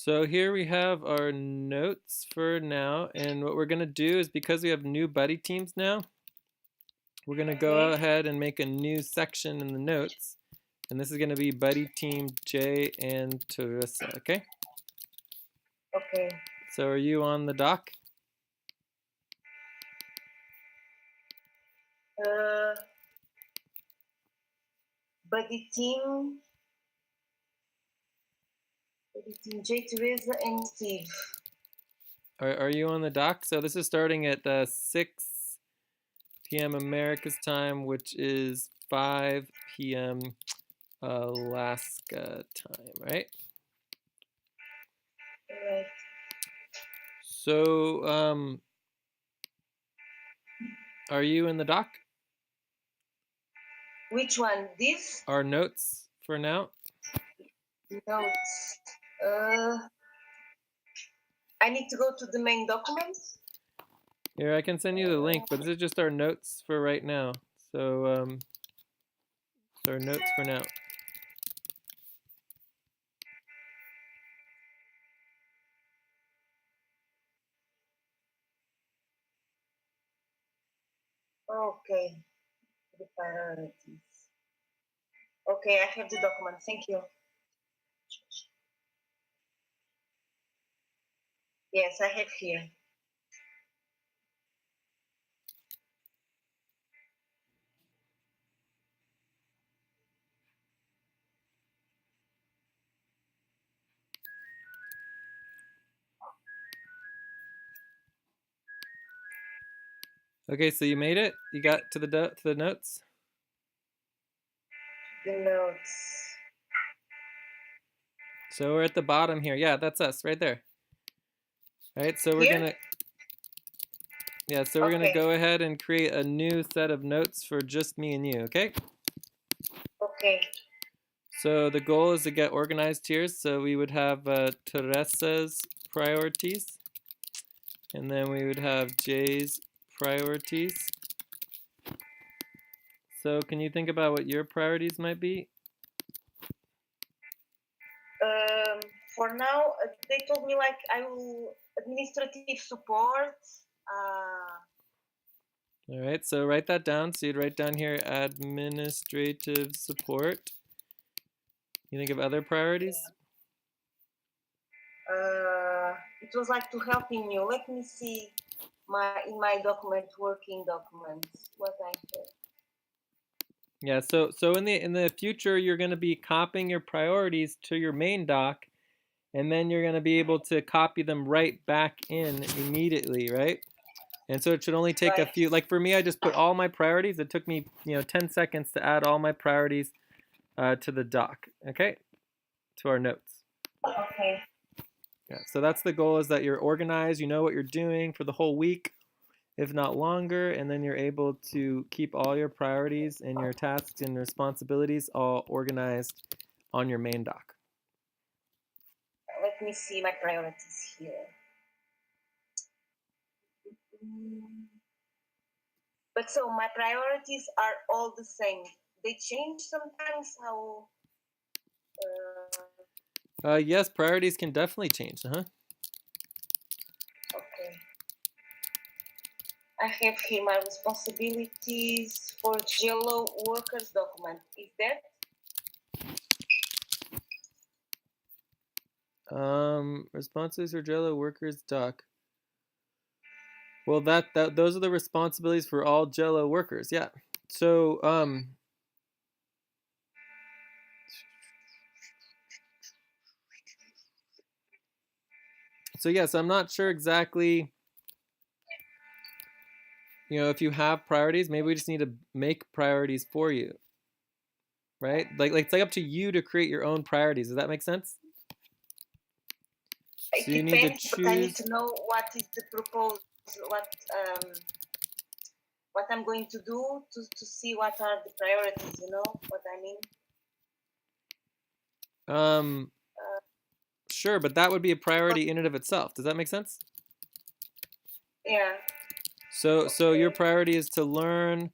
So here we have our notes for now, and what we're going to do is, because we have new buddy teams now, we're going to go ahead and make a new section in the notes, and this is going to be buddy team Jay and Teresa, okay? Okay. So are you on the doc? Buddy team Jay, Teresa, and Steve. Are you on the doc? So this is starting at 6 p.m. America's time, which is 5 p.m. Alaska time, right? Right. So, are you in the doc? Which one? This? Our notes for now? Notes. I need to go to the main documents. Here, I can send you the link, but this is just our notes for right now. So, our notes for now. Okay. The priorities. Okay, I have the document. Thank you. Yes, I have here. Okay, so you made it? You got to the notes? The notes. So we're at the bottom here. Yeah, that's us right there. All right, so we're Here? we're gonna go ahead and create a new set of notes for just me and you, okay? Okay. So the goal is to get organized here. So we would have Teresa's priorities, and then we would have Jay's priorities. So can you think about what your priorities might be? For now, they told me like I will administrative support. All right, so write that down. So you'd write down here administrative support. You think of other priorities? It was like to helping you. Let me see in my document, working documents, what I have. Yeah, so in the future, you're going to be copying your priorities to your main doc, and then you're going to be able to copy them right back in immediately, right? And so it should only take a few. Like for me, I just put all my priorities. It took me 10 seconds to add all my priorities to the doc, okay? To our notes. Okay. Yeah, so that's the goal, is that you're organized, you know what you're doing for the whole week, if not longer, and then you're able to keep all your priorities and your tasks and responsibilities all organized on your main doc. Let me see my priorities here. But so my priorities are all the same. They change sometimes. How? Yes, priorities can definitely change. Okay. I have here my responsibilities for Jelo workers document. Is that? Responsibilities for Jelo workers doc. Well, those are the responsibilities for all Jelo workers. Yeah. So yes, I'm not sure exactly. If you have priorities, maybe we just need to make priorities for you, right? Like it's like up to you to create your own priorities. Does that make sense? It so you depends, need to choose. But I need to know what is the proposal, what I'm going to do to see what are the priorities. You know what I mean? Sure, but that would be a priority in and of itself. Does that make sense? Yeah. So your priority is to learn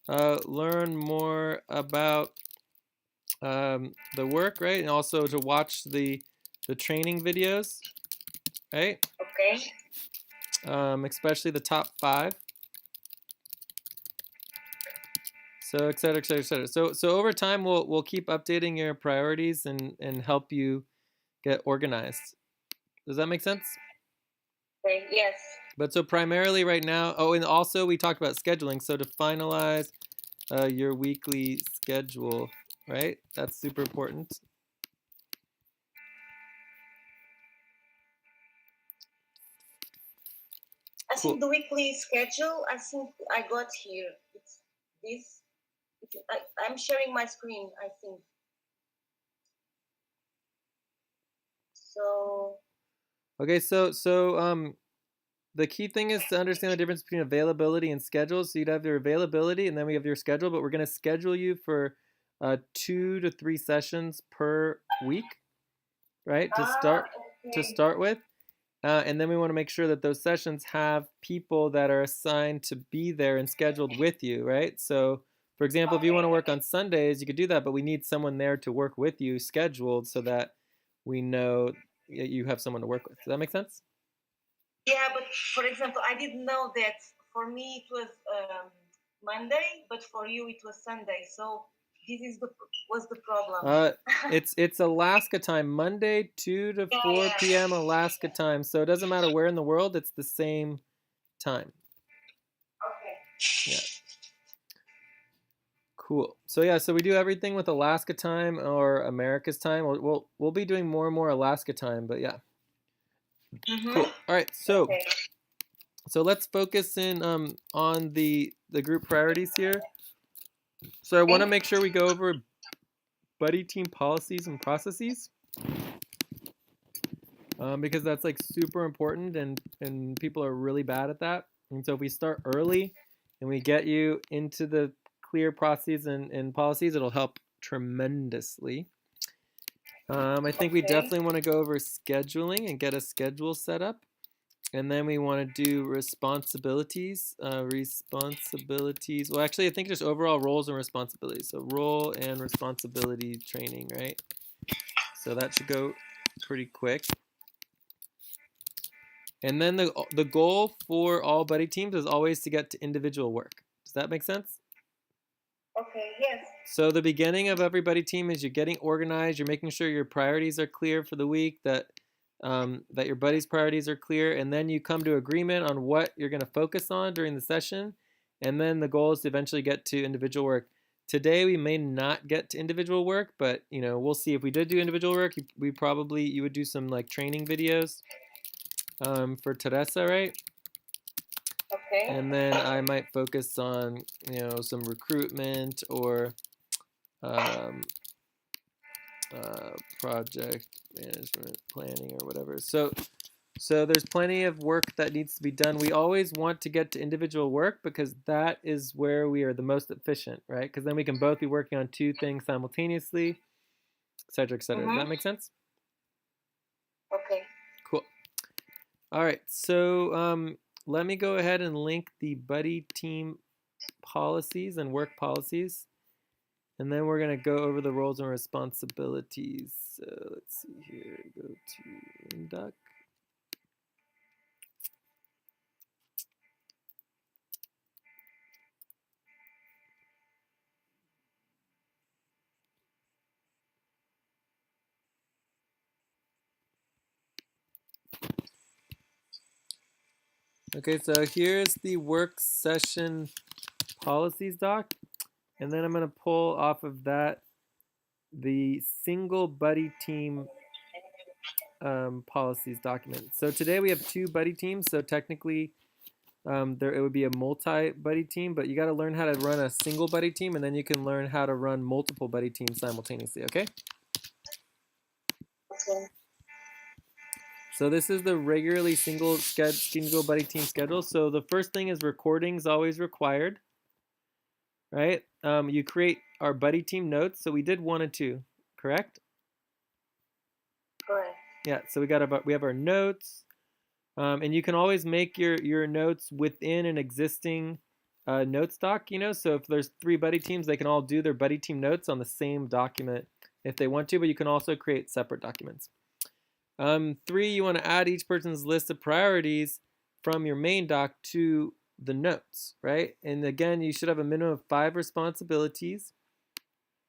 more about the work, right? And also to watch the the training videos, right? Okay. Especially the top 5. So et cetera, et cetera, et cetera. So over time, we'll keep updating your priorities and help you get organized. Does that make sense? Okay. Yes. But so primarily right now, oh, and also we talked about scheduling. So to finalize your weekly schedule, right? That's super important. I think the weekly schedule, I think I got here. It's this. I'm sharing my screen, I think. So. Okay, so the key thing is to understand the difference between availability and schedule. So you'd have your availability, and then we have your schedule. But we're going to schedule you for 2 to 3 sessions per week, right? To start with, and then we want to make sure that those sessions have people that are assigned to be there and scheduled with you, right? So, for example, if you want to work on Sundays, you could do that, but we need someone there to work with you, scheduled, so that we know you have someone to work with. Does that make sense? Yeah, but for example, I didn't know that for me it was Monday, but for you it was Sunday. So this was the problem. It's Alaska time, Monday 2 to 4 p.m. Alaska time. So it doesn't matter where in the world, it's the same time. Okay. Yeah. Cool. So yeah, so we do everything with Alaska time or America's time. We'll be doing more and more Alaska time, but yeah. Cool. All right. So let's focus in on the group priorities here. So I want to make sure we go over buddy team policies and processes. Because that's like super important and people are really bad at that. And so if we start early and we get you into the clear processes and policies, it'll help tremendously. I think we definitely want to go over scheduling and get a schedule set up. And then we want to do responsibilities. Well, actually, I think just overall roles and responsibilities. So role and responsibility training, right? So that should go pretty quick. And then the goal for all buddy teams is always to get to individual work. Does that make sense? Okay, yes. So the beginning of every buddy team is you're getting organized, you're making sure your priorities are clear for the week, that your buddy's priorities are clear, and then you come to agreement on what you're going to focus on during the session, and then the goal is to eventually get to individual work. Today we may not get to individual work, but we'll see. If we did do individual work, you would do some like training videos for Teresa, right? Okay. And then I might focus on some recruitment or project management planning or whatever. So there's plenty of work that needs to be done. We always want to get to individual work because that is where we are the most efficient, right? Because then we can both be working on 2 things simultaneously, et cetera, et cetera. Does that make sense? Okay. Cool. All right. So let me go ahead and link the buddy team policies and work policies. And then we're going to go over the roles and responsibilities. So let's see here. Go to Induct. Okay, so here's the work session policies doc. And then I'm going to pull off of that the single buddy team policies document. So today we have 2 buddy teams. So technically it would be a multi-buddy team, but you got to learn how to run a single buddy team, and then you can learn how to run multiple buddy teams simultaneously, okay? Okay. So this is the regularly single buddy team schedule. So the first thing is recordings always required, right? You create our buddy team notes. So we did 1 and 2, correct? Correct. Yeah. So we have our notes, and you can always make your notes within an existing notes doc. So if there's 3 buddy teams, they can all do their buddy team notes on the same document if they want to. But you can also create separate documents. 3, you want to add each person's list of priorities from your main doc to the notes, right? And again, you should have a minimum of 5 responsibilities,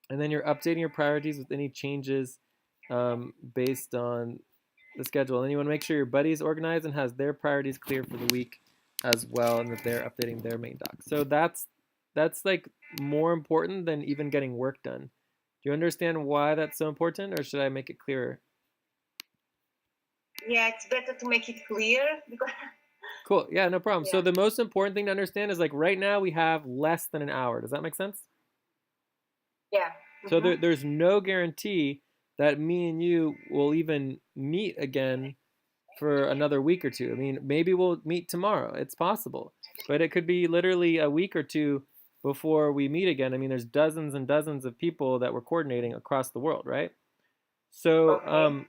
and then you're updating your priorities with any changes based on the schedule. And you want to make sure your buddy is organized and has their priorities clear for the week as well, and that they're updating their main doc. So that's like more important than even getting work done. Do you understand why that's so important, or should I make it clearer? Yeah, it's better to make it clear because Cool. Yeah, no problem. Yeah. So the most important thing to understand is, like, right now we have less than an hour. Does that make sense? Yeah. So there's no guarantee that me and you will even meet again for another week or two. I mean, maybe we'll meet tomorrow. It's possible. But it could be literally a week or two before we meet again. I mean, there's dozens and dozens of people that we're coordinating across the world, right? So Okay.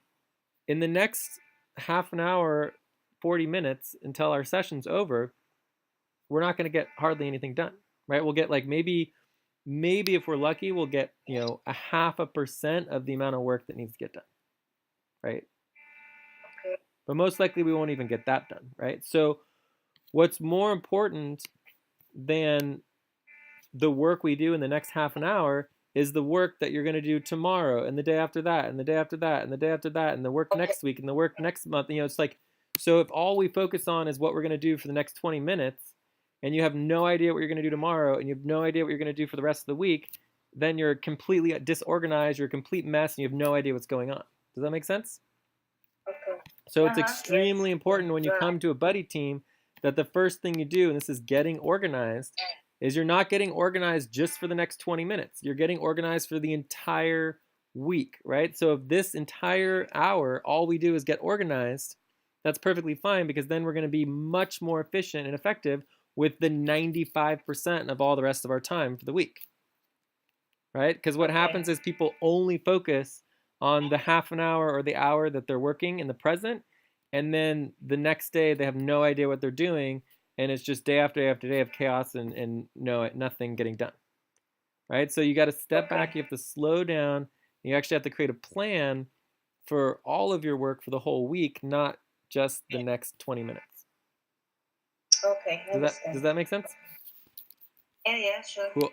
in the next half an hour, 40 minutes until our session's over, we're not going to get hardly anything done, right? We'll get like maybe if we're lucky, we'll get, you know, a 0.5% of the amount of work that needs to get done, right? Okay. But most likely we won't even get that done, right? So what's more important than the work we do in the next half an hour is the work that you're going to do tomorrow and the day after that and the day after that and the day after that and the work next week and the work next month. You know, it's like, so if all we focus on is what we're going to do for the next 20 minutes and you have no idea what you're going to do tomorrow and you have no idea what you're going to do for the rest of the week, then you're completely disorganized, you're a complete mess, and you have no idea what's going on. Does that make sense? Okay. So it's extremely important when you Right. come to a buddy team that the first thing you do, and this is getting organized, is you're not getting organized just for the next 20 minutes. You're getting organized for the entire week, right? So if this entire hour, all we do is get organized, that's perfectly fine, because then we're going to be much more efficient and effective with the 95% of all the rest of our time for the week, right? Because what happens is people only focus on the half an hour or the hour that they're working in the present, and then the next day they have no idea what they're doing, and it's just day after day after day of chaos and nothing getting done, right? So you got to step back, you have to slow down, you actually have to create a plan for all of your work for the whole week, not just the next 20 minutes. Okay. Does that make sense? Yeah, sure. Cool.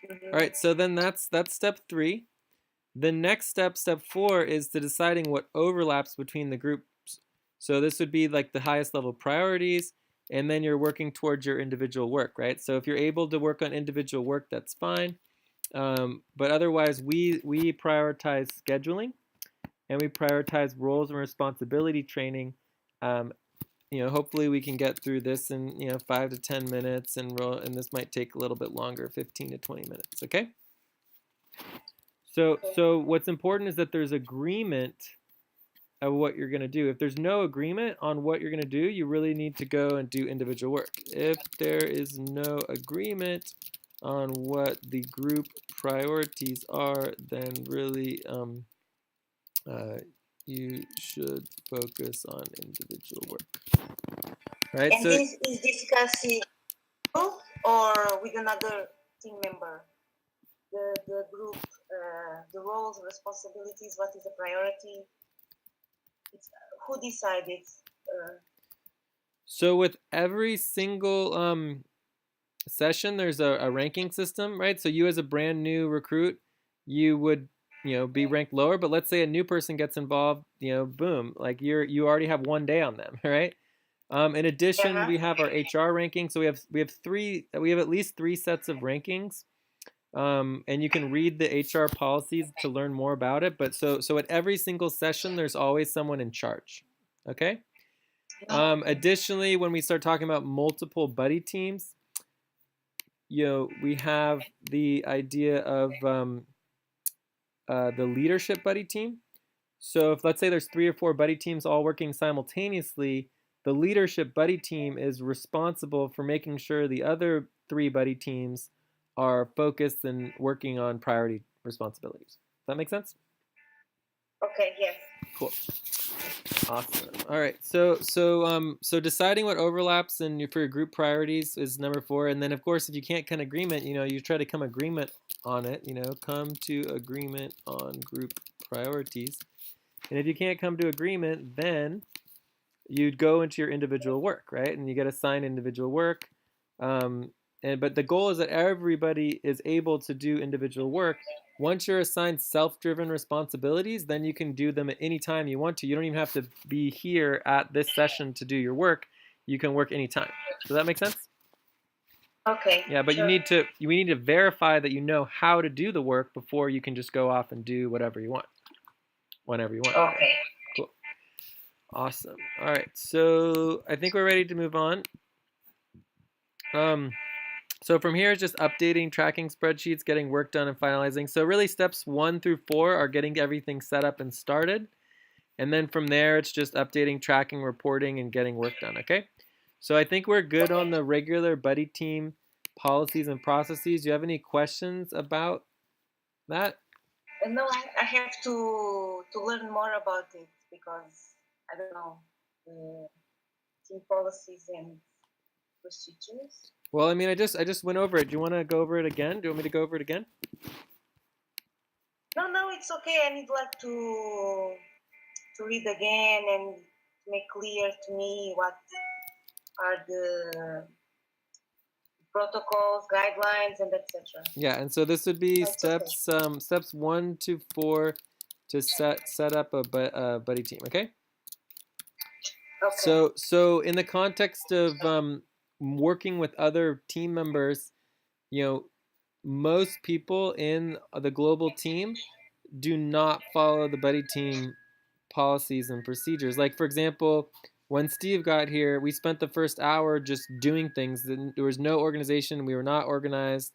All right, so then that's step 3. The next step, step 4, is to deciding what overlaps between the groups. So this would be like the highest level priorities, and then you're working towards your individual work, right? So if you're able to work on individual work, that's fine. But otherwise, we prioritize scheduling, and we prioritize roles and responsibility training. You know, hopefully we can get through this in 5 to 10 minutes, and this might take a little bit longer, 15 to 20 minutes. Okay. So what's important is that there's agreement of what you're going to do. If there's no agreement on what you're going to do, you really need to go and do individual work. If there is no agreement on what the group priorities are, then really you should focus on individual work. Right? And so this is discussing or with another team member? The group, the roles, responsibilities, what is the priority? It's, who decided? So with every single session, there's a ranking system, right? So you as a brand new recruit, you would be ranked lower. But let's say a new person gets involved, boom, like you already have 1 day on them, right? In addition, we have our HR ranking. So we have at least 3 sets of rankings. And you can read the HR policies to learn more about it. But so at every single session, there's always someone in charge. Okay. Additionally, when we start talking about multiple buddy teams, we have the idea of the leadership buddy team. So if, let's say, there's 3 or 4 buddy teams all working simultaneously, the leadership buddy team is responsible for making sure the other 3 buddy teams are focused and working on priority responsibilities. Does that make sense? Okay, yes. Cool. Awesome. All right. So deciding what overlaps for your group priorities is number 4. And then, of course, if you can't come agreement, you try to come agreement on it. Come to agreement on group priorities. And if you can't come to agreement, then you'd go into your individual work, right? And you get assigned individual work. But the goal is that everybody is able to do individual work. Once you're assigned self-driven responsibilities, then you can do them at any time you want to. You don't even have to be here at this session to do your work. You can work anytime. Does that make sense? Okay. Yeah, but sure. we need to verify that you know how to do the work before you can just go off and do whatever you want, whenever you want. Okay. Cool. Awesome. All right, so I think we're ready to move on. So from here is just updating, tracking spreadsheets, getting work done, and finalizing. So really steps 1 through 4 are getting everything set up and started. And then from there, it's just updating, tracking, reporting, and getting work done, okay? So I think we're good on the regular buddy team policies and processes. Do you have any questions about that? No, I have to learn more about it because I don't know the team policies and procedures. Well, I mean, I just went over it. Do you want to go over it again? Do you want me to go over it again? No, it's okay. I need like to read again and make clear to me what are the protocols, guidelines, and etc. Yeah, and so this would be That's steps steps 1 to 4 to set up a buddy team. Okay. Okay. So in the context of working with other team members, you know, most people in the global team do not follow the buddy team policies and procedures. Like, for example, when Steve got here, we spent the first hour just doing things. There was no organization. We were not organized.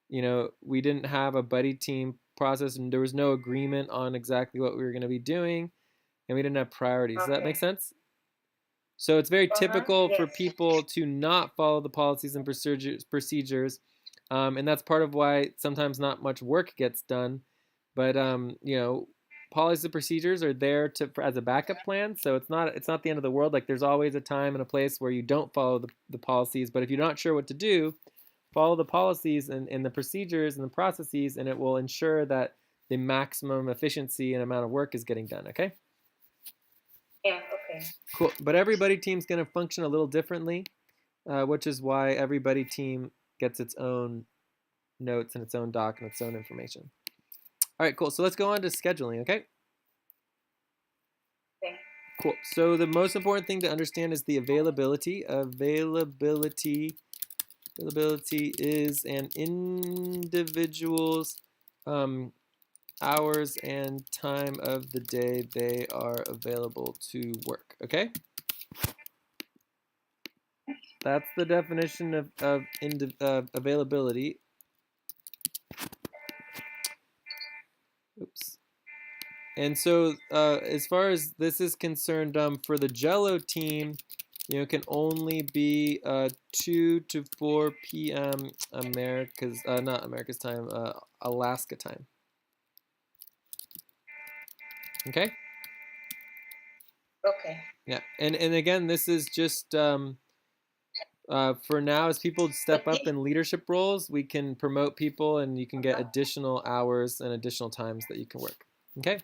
You know, we didn't have a buddy team process, and there was no agreement on exactly what we were going to be doing, and we didn't have priorities. Does that make sense? So it's very typical for people to not follow the policies and procedures, and that's part of why sometimes not much work gets done. But you know, policies and procedures are there as a backup plan. So it's not the end of the world. Like, there's always a time and a place where you don't follow the policies. But if you're not sure what to do, follow the policies and the procedures and the processes, and it will ensure that the maximum efficiency and amount of work is getting done. Okay. Yeah, okay. Cool. But everybody team's going to function a little differently, which is why everybody team gets its own notes and its own doc and its own information. All right, cool. So let's go on to scheduling, okay? Okay. Cool. So the most important thing to understand is the availability. Availability is an individual's hours and time of the day they are available to work, okay? That's the definition of availability. Oops. And so as far as this is concerned, for the Jello team, you know, it can only be 2 to 4 p.m. not America's time, Alaska time. Okay? Okay. Yeah, and again, this is just for now, as people step up in leadership roles, we can promote people and you can get additional hours and additional times that you can work. Okay?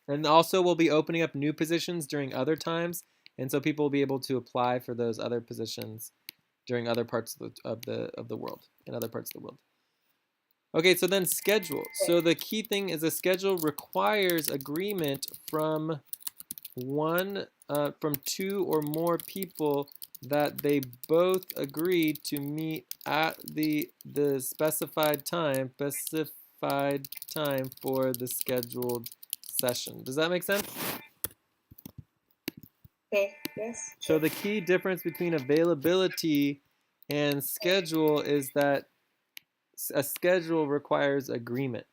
And also we'll be opening up new positions during other times, and so people will be able to apply for those other positions during other parts of the world, in other parts of the world. Okay, so then schedule. So the key thing is a schedule requires agreement from from 2 or more people that they both agree to meet at the specified time for the scheduled session. Does that make sense? Okay, yes. So the key difference between availability and schedule is that a schedule requires agreement.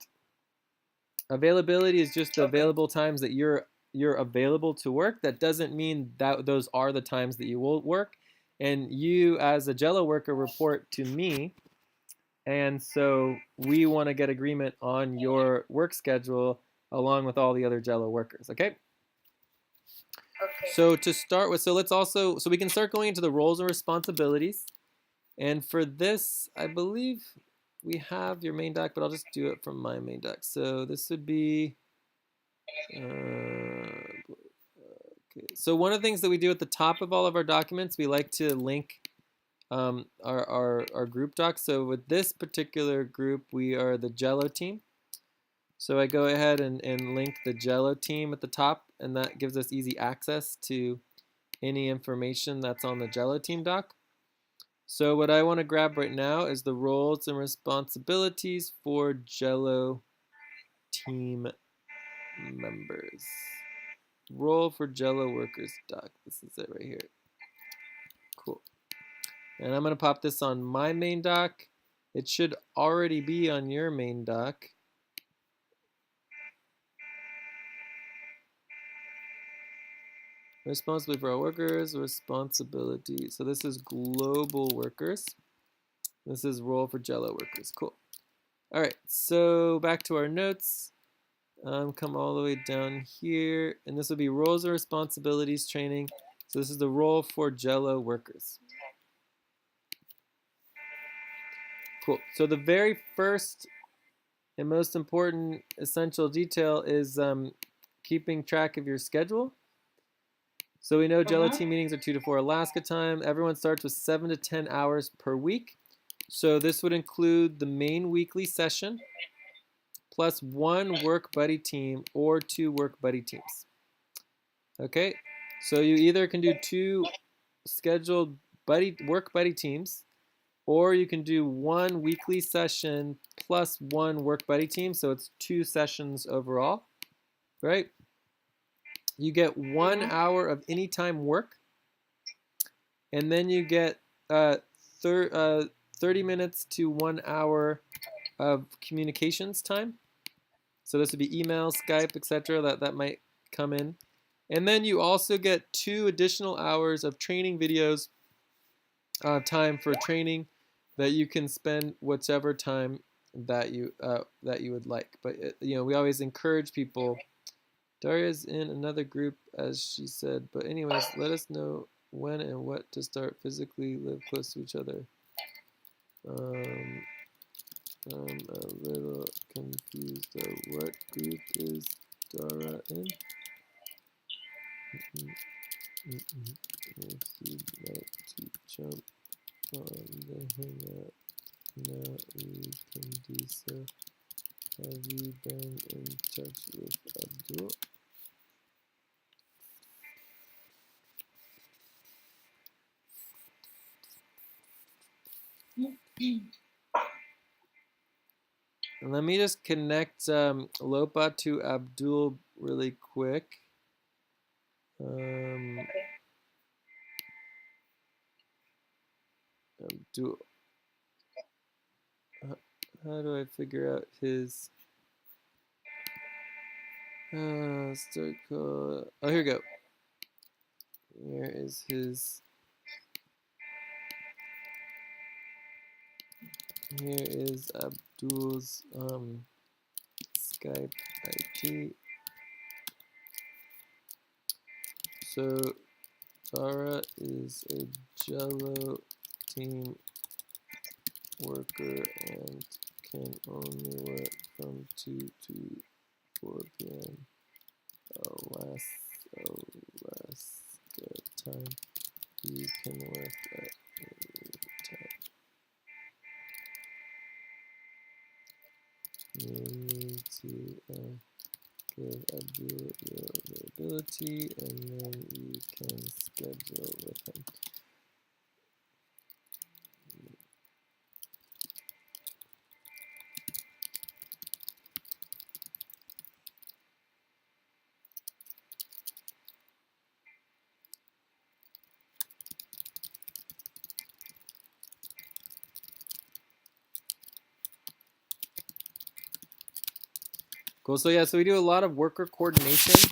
Availability is just the available times that you're available to work. That doesn't mean that those are the times that you will work. And you, as a Jello worker, report to me. And so we want to get agreement on your work schedule along with all the other Jello workers, okay? So to start with, so we can start going into the roles and responsibilities. And for this, I believe we have your main doc, but I'll just do it from my main doc. So this would be Okay. So one of the things that we do at the top of all of our documents, we like to link our group docs. So with this particular group, we are the Jello team. So I go ahead and link the Jello team at the top, and that gives us easy access to any information that's on the Jello team doc. So what I want to grab right now is the roles and responsibilities for Jello team members. Role for Jello workers doc. This is it right here. Cool. And I'm going to pop this on my main doc. It should already be on your main doc. Responsibility for all workers, responsibility. So this is global workers. This is role for Jello workers. Cool. All right, so back to our notes. Come all the way down here, and this will be roles and responsibilities training. So this is the role for Jello workers. Cool. So the very first and most important essential detail is keeping track of your schedule. So we know Jello team meetings are 2 to 4 Alaska time. Everyone starts with 7 to 10 hours per week. So this would include the main weekly session plus 1 work buddy team or 2 work buddy teams. Okay, so you either can do 2 scheduled work buddy teams, or you can do 1 weekly session plus 1 work buddy team. So it's 2 sessions overall, right? You get 1 hour of anytime work, and then you get 30 minutes to 1 hour of communications time. So this would be email, Skype, etc. That might come in. And then you also get 2 additional hours of training videos, time for training that you can spend whichever time that you would like. But we always encourage people. Daria's in another group, as she said. But anyways, let us know when and what to start physically live close to each other. I'm a little confused though. What group is Dara in? If you'd like to jump on the hangout now, we can do so. Have you been in touch with Abdul? And let me just connect Lopa to Abdul really quick. Abdul. How do I figure out his start call? Oh, here we go. Here is his. Here is Abdul's Skype ID. So Tara is a Jello team worker and can only work from 2 to 4 p.m. Alaska time. You can work at any time. You need to give Abdul your availability, and then you can schedule with him. Cool. So yeah, so we do a lot of worker coordination.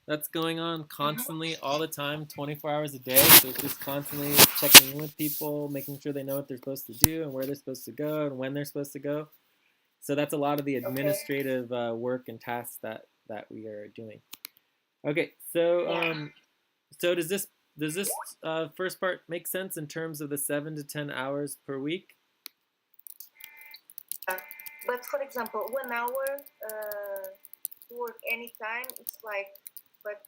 That's going on constantly, all the time, 24 hours a day. So it's just constantly checking in with people, making sure they know what they're supposed to do and where they're supposed to go and when they're supposed to go. So that's a lot of the administrative work and tasks that we are doing. Okay, so so does this first part make sense in terms of the 7 to 10 hours per week? But for example, 1 hour to work anytime. It's like, but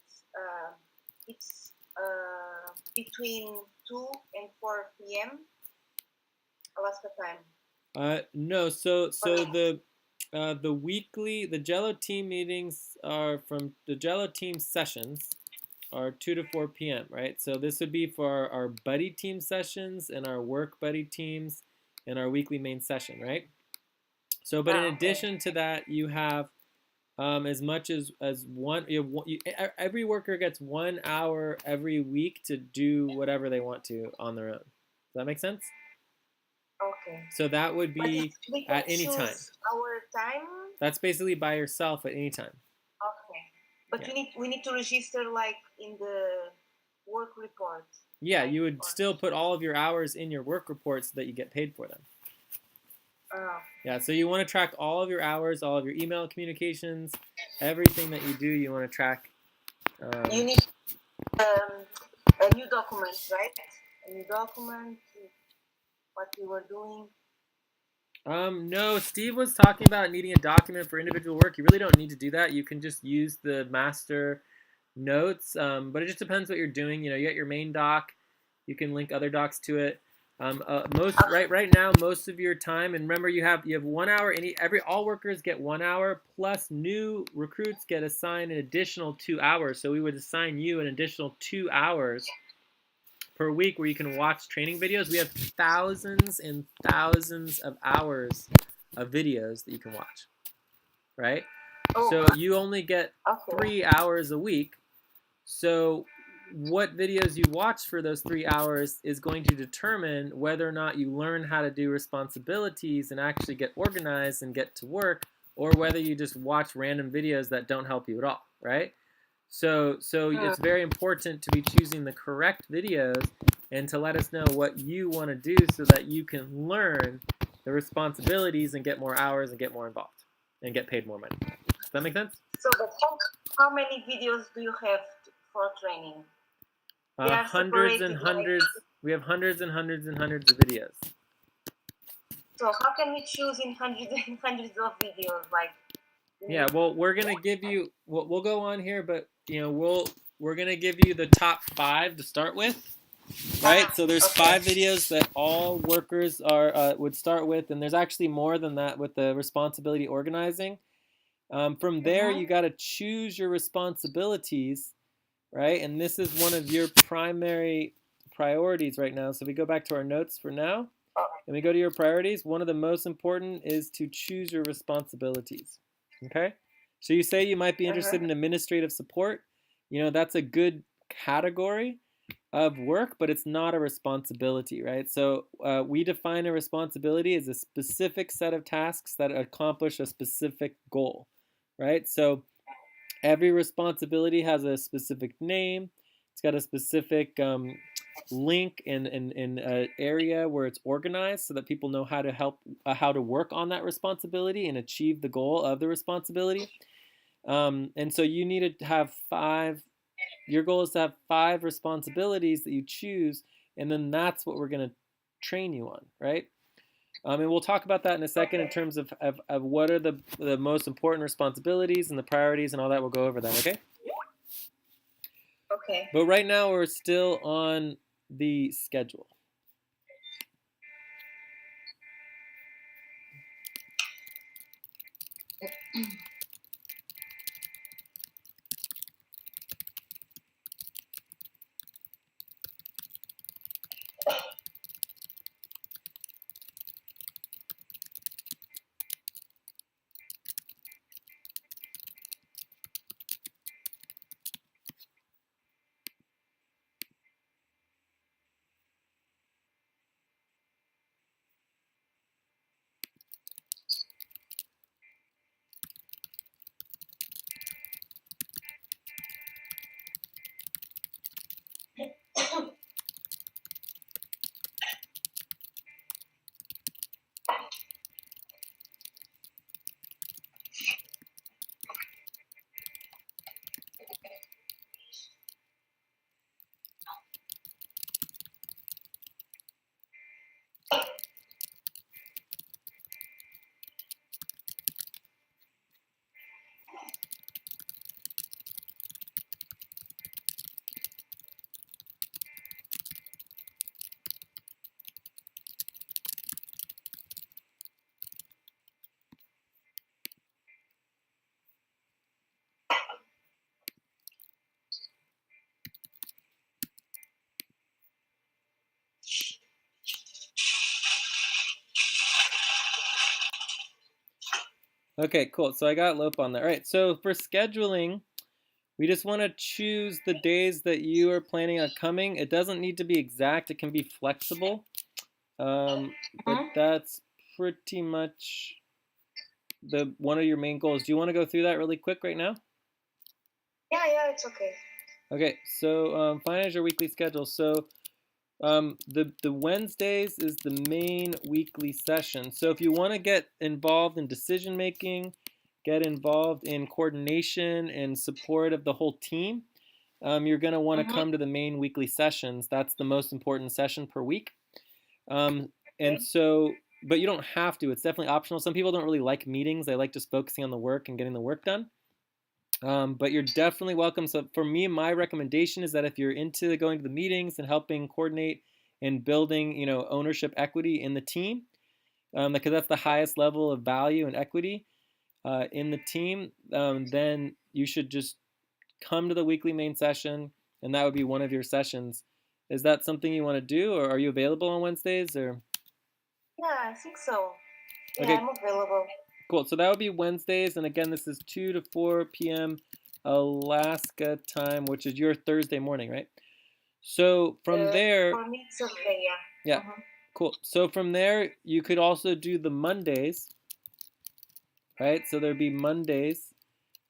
it's between 2 and 4 p.m. Alaska time. No, so the weekly, the Jello team meetings are from the Jello team sessions are 2 to 4 p.m., right? So this would be for our buddy team sessions and our work buddy teams and our weekly main session, right? So, but in addition to that, you have as much as one, every worker gets 1 hour every week to do whatever they want to on their own. Does that make sense? Okay. So that would be at any time. Our time. That's basically by yourself at any time. Okay. But we need to register like in the work report. Yeah, you would still put all of your hours in your work report so that you get paid for them. Yeah, so you want to track all of your hours, all of your email communications, everything that you do, you want to track. You need a new document, right? A new document, what you were doing. No, Steve was talking about needing a document for individual work. You really don't need to do that. You can just use the master notes, but it just depends what you're doing. You know, you got your main doc. You can link other docs to it. Right now, most of your time, and remember, you have 1 hour. All workers get 1 hour, plus new recruits get assigned an additional 2 hours. So we would assign you an additional 2 hours per week where you can watch training videos. We have thousands and thousands of hours of videos that you can watch, right? So you only get 3 hours a week. So what videos you watch for those 3 hours is going to determine whether or not you learn how to do responsibilities and actually get organized and get to work, or whether you just watch random videos that don't help you at all, right? So it's very important to be choosing the correct videos and to let us know what you want to do so that you can learn the responsibilities and get more hours and get more involved and get paid more money. Does that make sense? So, but how many videos do you have for training? Hundreds and hundreds. We have hundreds and hundreds and hundreds of videos. So how can we choose in hundreds and hundreds of videos? Like. Yeah, well, we're gonna give you. We'll go on here, but we're gonna give you the top 5 to start with, right? So there's 5 videos that all workers would start with, and there's actually more than that with the responsibility organizing. From there, you got to choose your responsibilities, right? And this is one of your primary priorities right now. So if we go back to our notes for now, and we go to your priorities, one of the most important is to choose your responsibilities. Okay, so you say you might be interested in administrative support. That's a good category of work, but it's not a responsibility, right? So we define a responsibility as a specific set of tasks that accomplish a specific goal, right? So every responsibility has a specific name. It's got a specific link in an area where it's organized so that people know how to work on that responsibility and achieve the goal of the responsibility. And so you need to have 5. Your goal is to have 5 responsibilities that you choose, and then that's what we're going to train you on, right? And we'll talk about that in a second in terms of what are the most important responsibilities and the priorities and all that. We'll go over that, okay? Okay. But right now we're still on the schedule. Okay, cool. So I got Lope on there. All right, so for scheduling, we just want to choose the days that you are planning on coming. It doesn't need to be exact. It can be flexible. But Hmm. that's pretty much one of your main goals. Do you want to go through that really quick right now? Yeah, it's okay. Okay, so finalize your weekly schedule. So the Wednesdays is the main weekly session. So if you want to get involved in decision making, get involved in coordination and support of the whole team, you're going to want to Mm-hmm. come to the main weekly sessions. That's the most important session per week. And Okay. so, but you don't have to. It's definitely optional. Some people don't really like meetings. They like just focusing on the work and getting the work done. But you're definitely welcome. So for me, my recommendation is that if you're into going to the meetings and helping coordinate and building, ownership equity in the team, because that's the highest level of value and equity in the team, then you should just come to the weekly main session, and that would be one of your sessions. Is that something you want to do, or are you available on Wednesdays? Or Yeah, I think so. Yeah, okay, I'm available. cool. So that would be Wednesdays, and again, this is 2 to 4 p.m. Alaska time, which is your Thursday morning, right? So from there, For me, it's okay. Yeah. yeah, Mm-hmm. cool. So from there, you could also do the Mondays, right? So there'd be Mondays,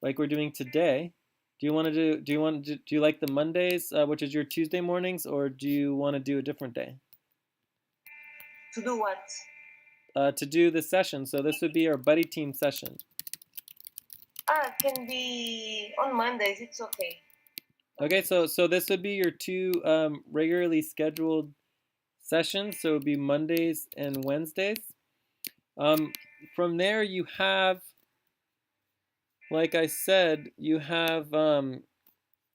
like we're doing today. Do you want to do? Do you like the Mondays, which is your Tuesday mornings, or do you want to do a different day? To do what? To do the session. So this would be our buddy team session. Can be on Mondays. It's okay. Okay, so this would be your two regularly scheduled sessions. So it would be Mondays and Wednesdays. Um, from there, you have, like I said, you have an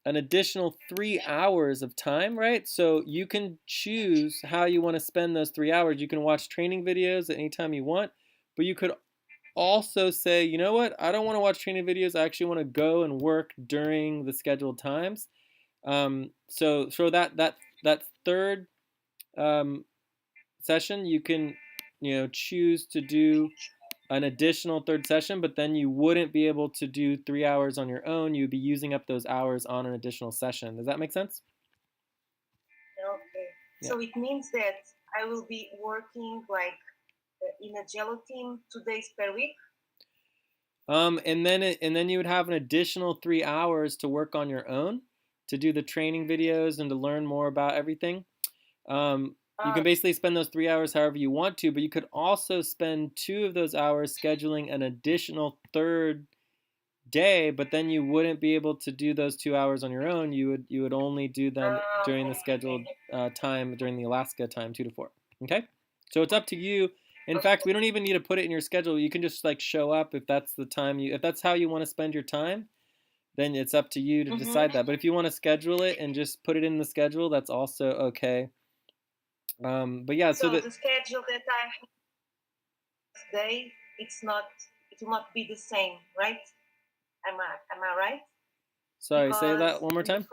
additional 3 hours of time, right? So you can choose how you want to spend those 3 hours. You can watch training videos at any time you want, but you could also say, you know what, I don't want to watch training videos. I actually want to go and work during the scheduled times. So that third um, session, you can choose to do an additional third session, but then you wouldn't be able to do 3 hours on your own. You'd be using up those hours on an additional session. Does that make sense? Okay. Yeah. So it means that I will be working like in a Jello team 2 days per week. And then you would have an additional 3 hours to work on your own, to do the training videos and to learn more about everything. You can Uh, basically spend those 3 hours however you want to, but you could also spend 2 of those hours scheduling an additional third day, but then you wouldn't be able to do those 2 hours on your own. You would only do them during the scheduled okay. time during the Alaska time, 2 to 4. Okay, so it's up to you. In Okay. fact, we don't even need to put it in your schedule. You can just like show up if that's the time if that's how you want to spend your time. Then it's up to you to Mm-hmm. decide that. But if you want to schedule it and just put it in the schedule, that's also okay. But yeah, so So that the schedule that I have today, it will not be the same, right? Am I right? sorry, say Because that one more time.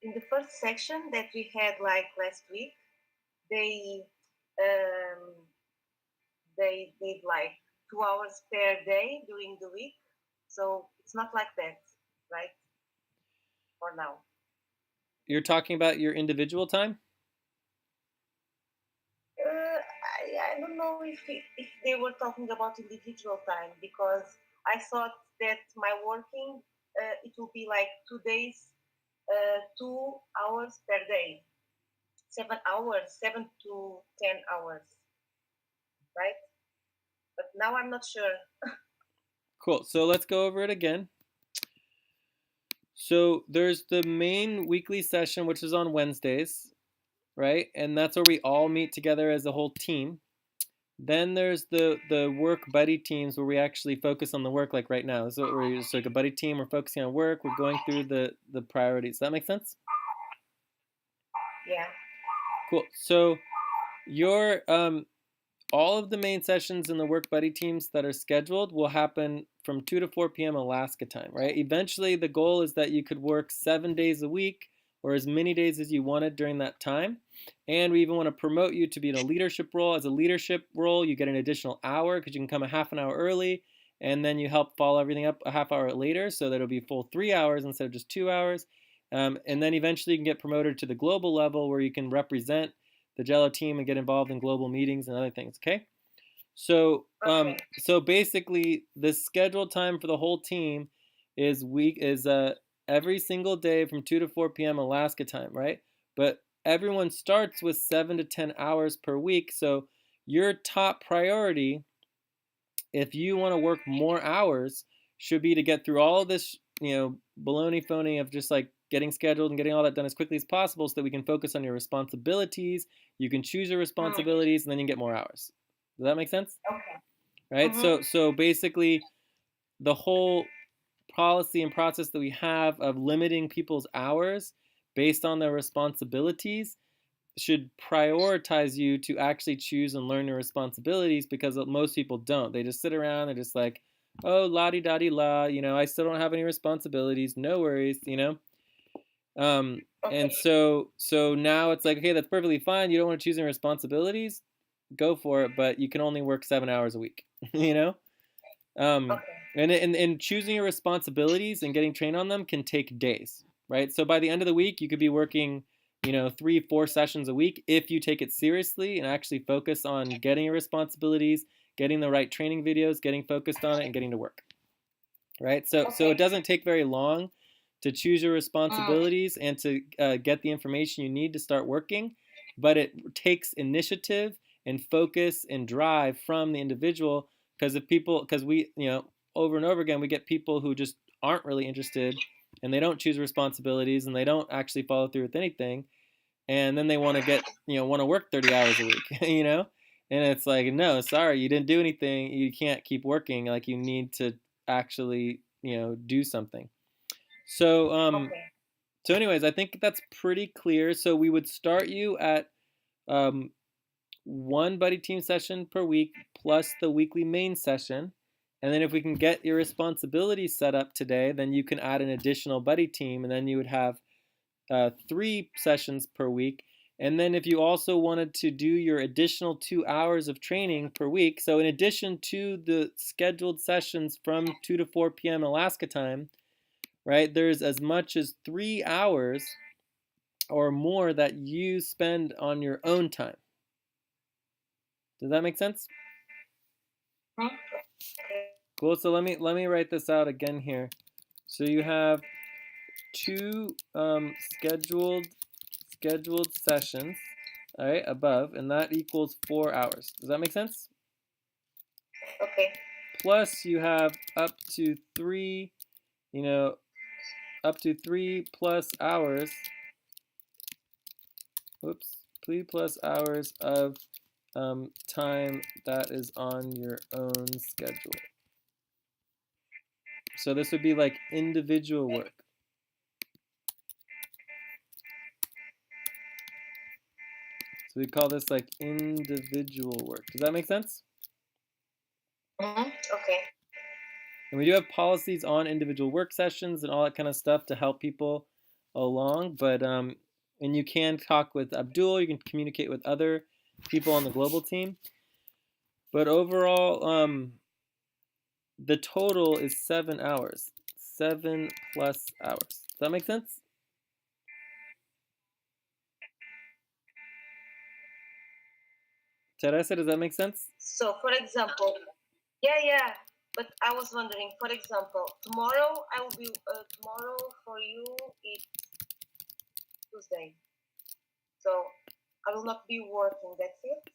in the first section that we had like last week, they um, they did like 2 hours per day during the week. So it's not like that, right? For now. You're talking about your individual time? I don't know if they were talking about individual time because I thought that my working it will be like 2 days, 2 hours per day, 7 hours, 7 to 10 hours, right? But now I'm not sure. Cool. So let's go over it again. So there's the main weekly session, which is on Wednesdays, right? And that's where we all meet together as a whole team. Then there's the work buddy teams where we actually focus on the work, like right now. So we're just like a buddy team. We're focusing on work. We're going through the priorities. Does that make sense? Yeah. Cool. So your all of the main sessions in the work buddy teams that are scheduled will happen from 2 to 4 p.m. Alaska time, right? Eventually, the goal is that you could work 7 days a week or as many days as you wanted during that time. And we even want to promote you to be in a leadership role. As a leadership role, you get an additional hour because you can come a half an hour early, and then you help follow everything up a half hour later, so that it'll be full 3 hours instead of just 2 hours. And then eventually you can get promoted to the global level where you can represent the Jello team and get involved in global meetings and other things, okay? So basically the scheduled time for the whole team is every single day from 2 to 4 p.m. Alaska time, right? But everyone starts with 7 to 10 hours per week. So your top priority, if you want to work more hours, should be to get through all of this, baloney phony of just like getting scheduled and getting all that done as quickly as possible so that we can focus on your responsibilities. You can choose your responsibilities and then you can get more hours. Does that make sense? Okay. Right? So basically the whole policy and process that we have of limiting people's hours based on their responsibilities should prioritize you to actually choose and learn your responsibilities, because most people don't. They just sit around and just like, oh, la-di-da-di-la, I still don't have any responsibilities, no worries, And so now it's like, okay, that's perfectly fine. You don't want to choose any responsibilities, go for it, but you can only work 7 hours a week, And choosing your responsibilities and getting trained on them can take days, right? So by the end of the week, you could be working, 3-4 sessions a week if you take it seriously and actually focus on getting your responsibilities, getting the right training videos, getting focused on it, and getting to work, right? So it doesn't take very long to choose your responsibilities and to get the information you need to start working, but it takes initiative and focus and drive from the individual, because we, over and over again, we get people who just aren't really interested, and they don't choose responsibilities, and they don't actually follow through with anything, and then they want to work 30 hours a week, and it's like, no, sorry, you didn't do anything. You can't keep working. Like, you need to actually, do something. So anyways, I think that's pretty clear. So we would start you at one buddy team session per week plus the weekly main session. And then if we can get your responsibilities set up today, then you can add an additional buddy team, and then you would have 3 sessions per week. And then if you also wanted to do your additional 2 hours of training per week, so in addition to the scheduled sessions from 2 to 4 p.m. Alaska time, right, there's as much as 3 hours or more that you spend on your own time. Does that make sense? Cool. So let me write this out again here. So you have 2 scheduled sessions, all right, above, and that equals 4 hours. Does that make sense? Okay. Plus you have up to 3, up to 3 plus hours. Whoops, 3 plus hours of time that is on your own schedule. So this would be like individual work. So we call this like individual work. Does that make sense? Okay. And we do have policies on individual work sessions and all that kind of stuff to help people along. But and you can talk with Abdul. You can communicate with other people on the global team. But overall, the total is 7 hours. 7 plus hours. Does that make sense? Teresa, does that make sense? So, for example, yeah. But I was wondering, for example, tomorrow tomorrow for you it's Tuesday. So I will not be working, that's it?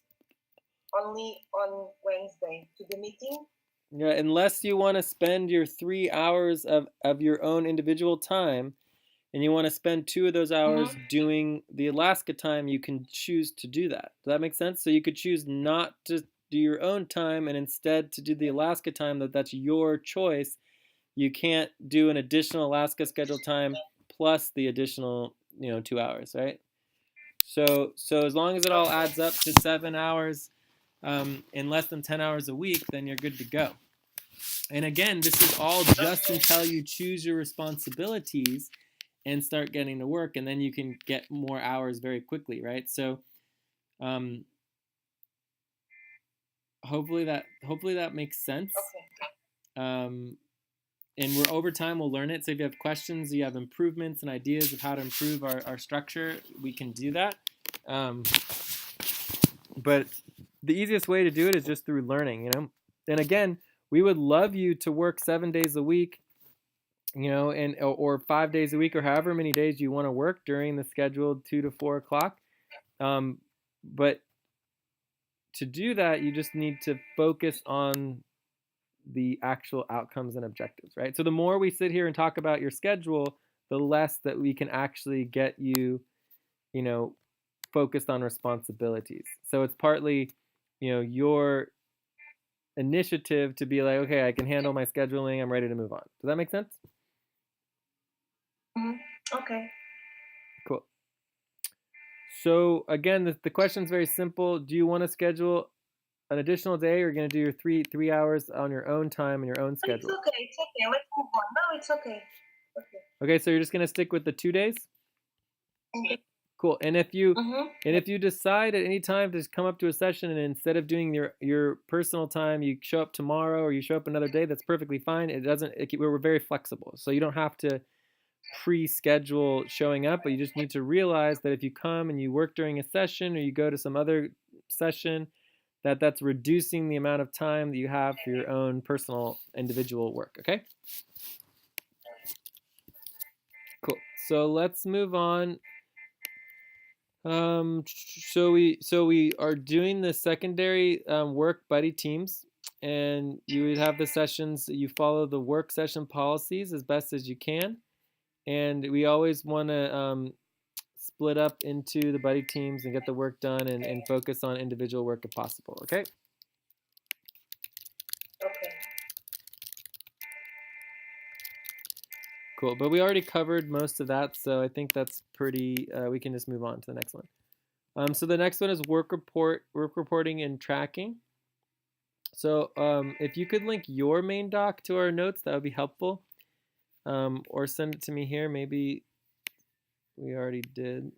Only on Wednesday to the meeting? Yeah, unless you want to spend your 3 hours of your own individual time, and you want to spend 2 of those hours doing the Alaska time, you can choose to do that. Does that make sense? So you could choose not to do your own time and instead to do the Alaska time. That's your choice. You can't do an additional Alaska scheduled time plus the additional, 2 hours, right? So as long as it all adds up to 7 hours in less than 10 hours a week, then you're good to go. And again, this is all just until you choose your responsibilities and start getting to work, and then you can get more hours very quickly, right? So hopefully that makes sense. Okay. And we're over time, we'll learn it. So if you have questions, you have improvements and ideas of how to improve our structure, we can do that. But the easiest way to do it is just through learning, you know. And again, we would love you to work 7 days a week, you know, and or 5 days a week, or however many days you want to work during the scheduled 2 to 4 o'clock. But to do that, you just need to focus on the actual outcomes and objectives, right? So the more we sit here and talk about your schedule, the less that we can actually get you, you know, focused on responsibilities. So it's partly, you know, your initiative to be like, okay, I can handle my scheduling, I'm ready to move on. Does that make sense? Okay. Cool. So again, the question is very simple. Do you want to schedule an additional day, or are you going to do your three hours on your own time and your own schedule? It's okay. It's okay. Let's move on. No, it's okay. Okay, so you're just going to stick with the 2 days? Cool. And if you decide at any time to come up to a session, and instead of doing your personal time, you show up tomorrow or you show up another day, that's perfectly fine. We're very flexible. So you don't have to pre-schedule showing up, but you just need to realize that if you come and you work during a session or you go to some other session, that's reducing the amount of time that you have for your own personal individual work, okay? Cool. So let's move on. So we are doing the secondary work buddy teams, and you would have the sessions. You follow the work session policies as best as you can, and we always want to split up into the buddy teams and get the work done and focus on individual work if possible. Okay. Okay. Cool, but we already covered most of that, so I think that's pretty. We can just move on to the next one. So the next one is work reporting and tracking. So if you could link your main doc to our notes, that would be helpful. Or send it to me here. Maybe we already did.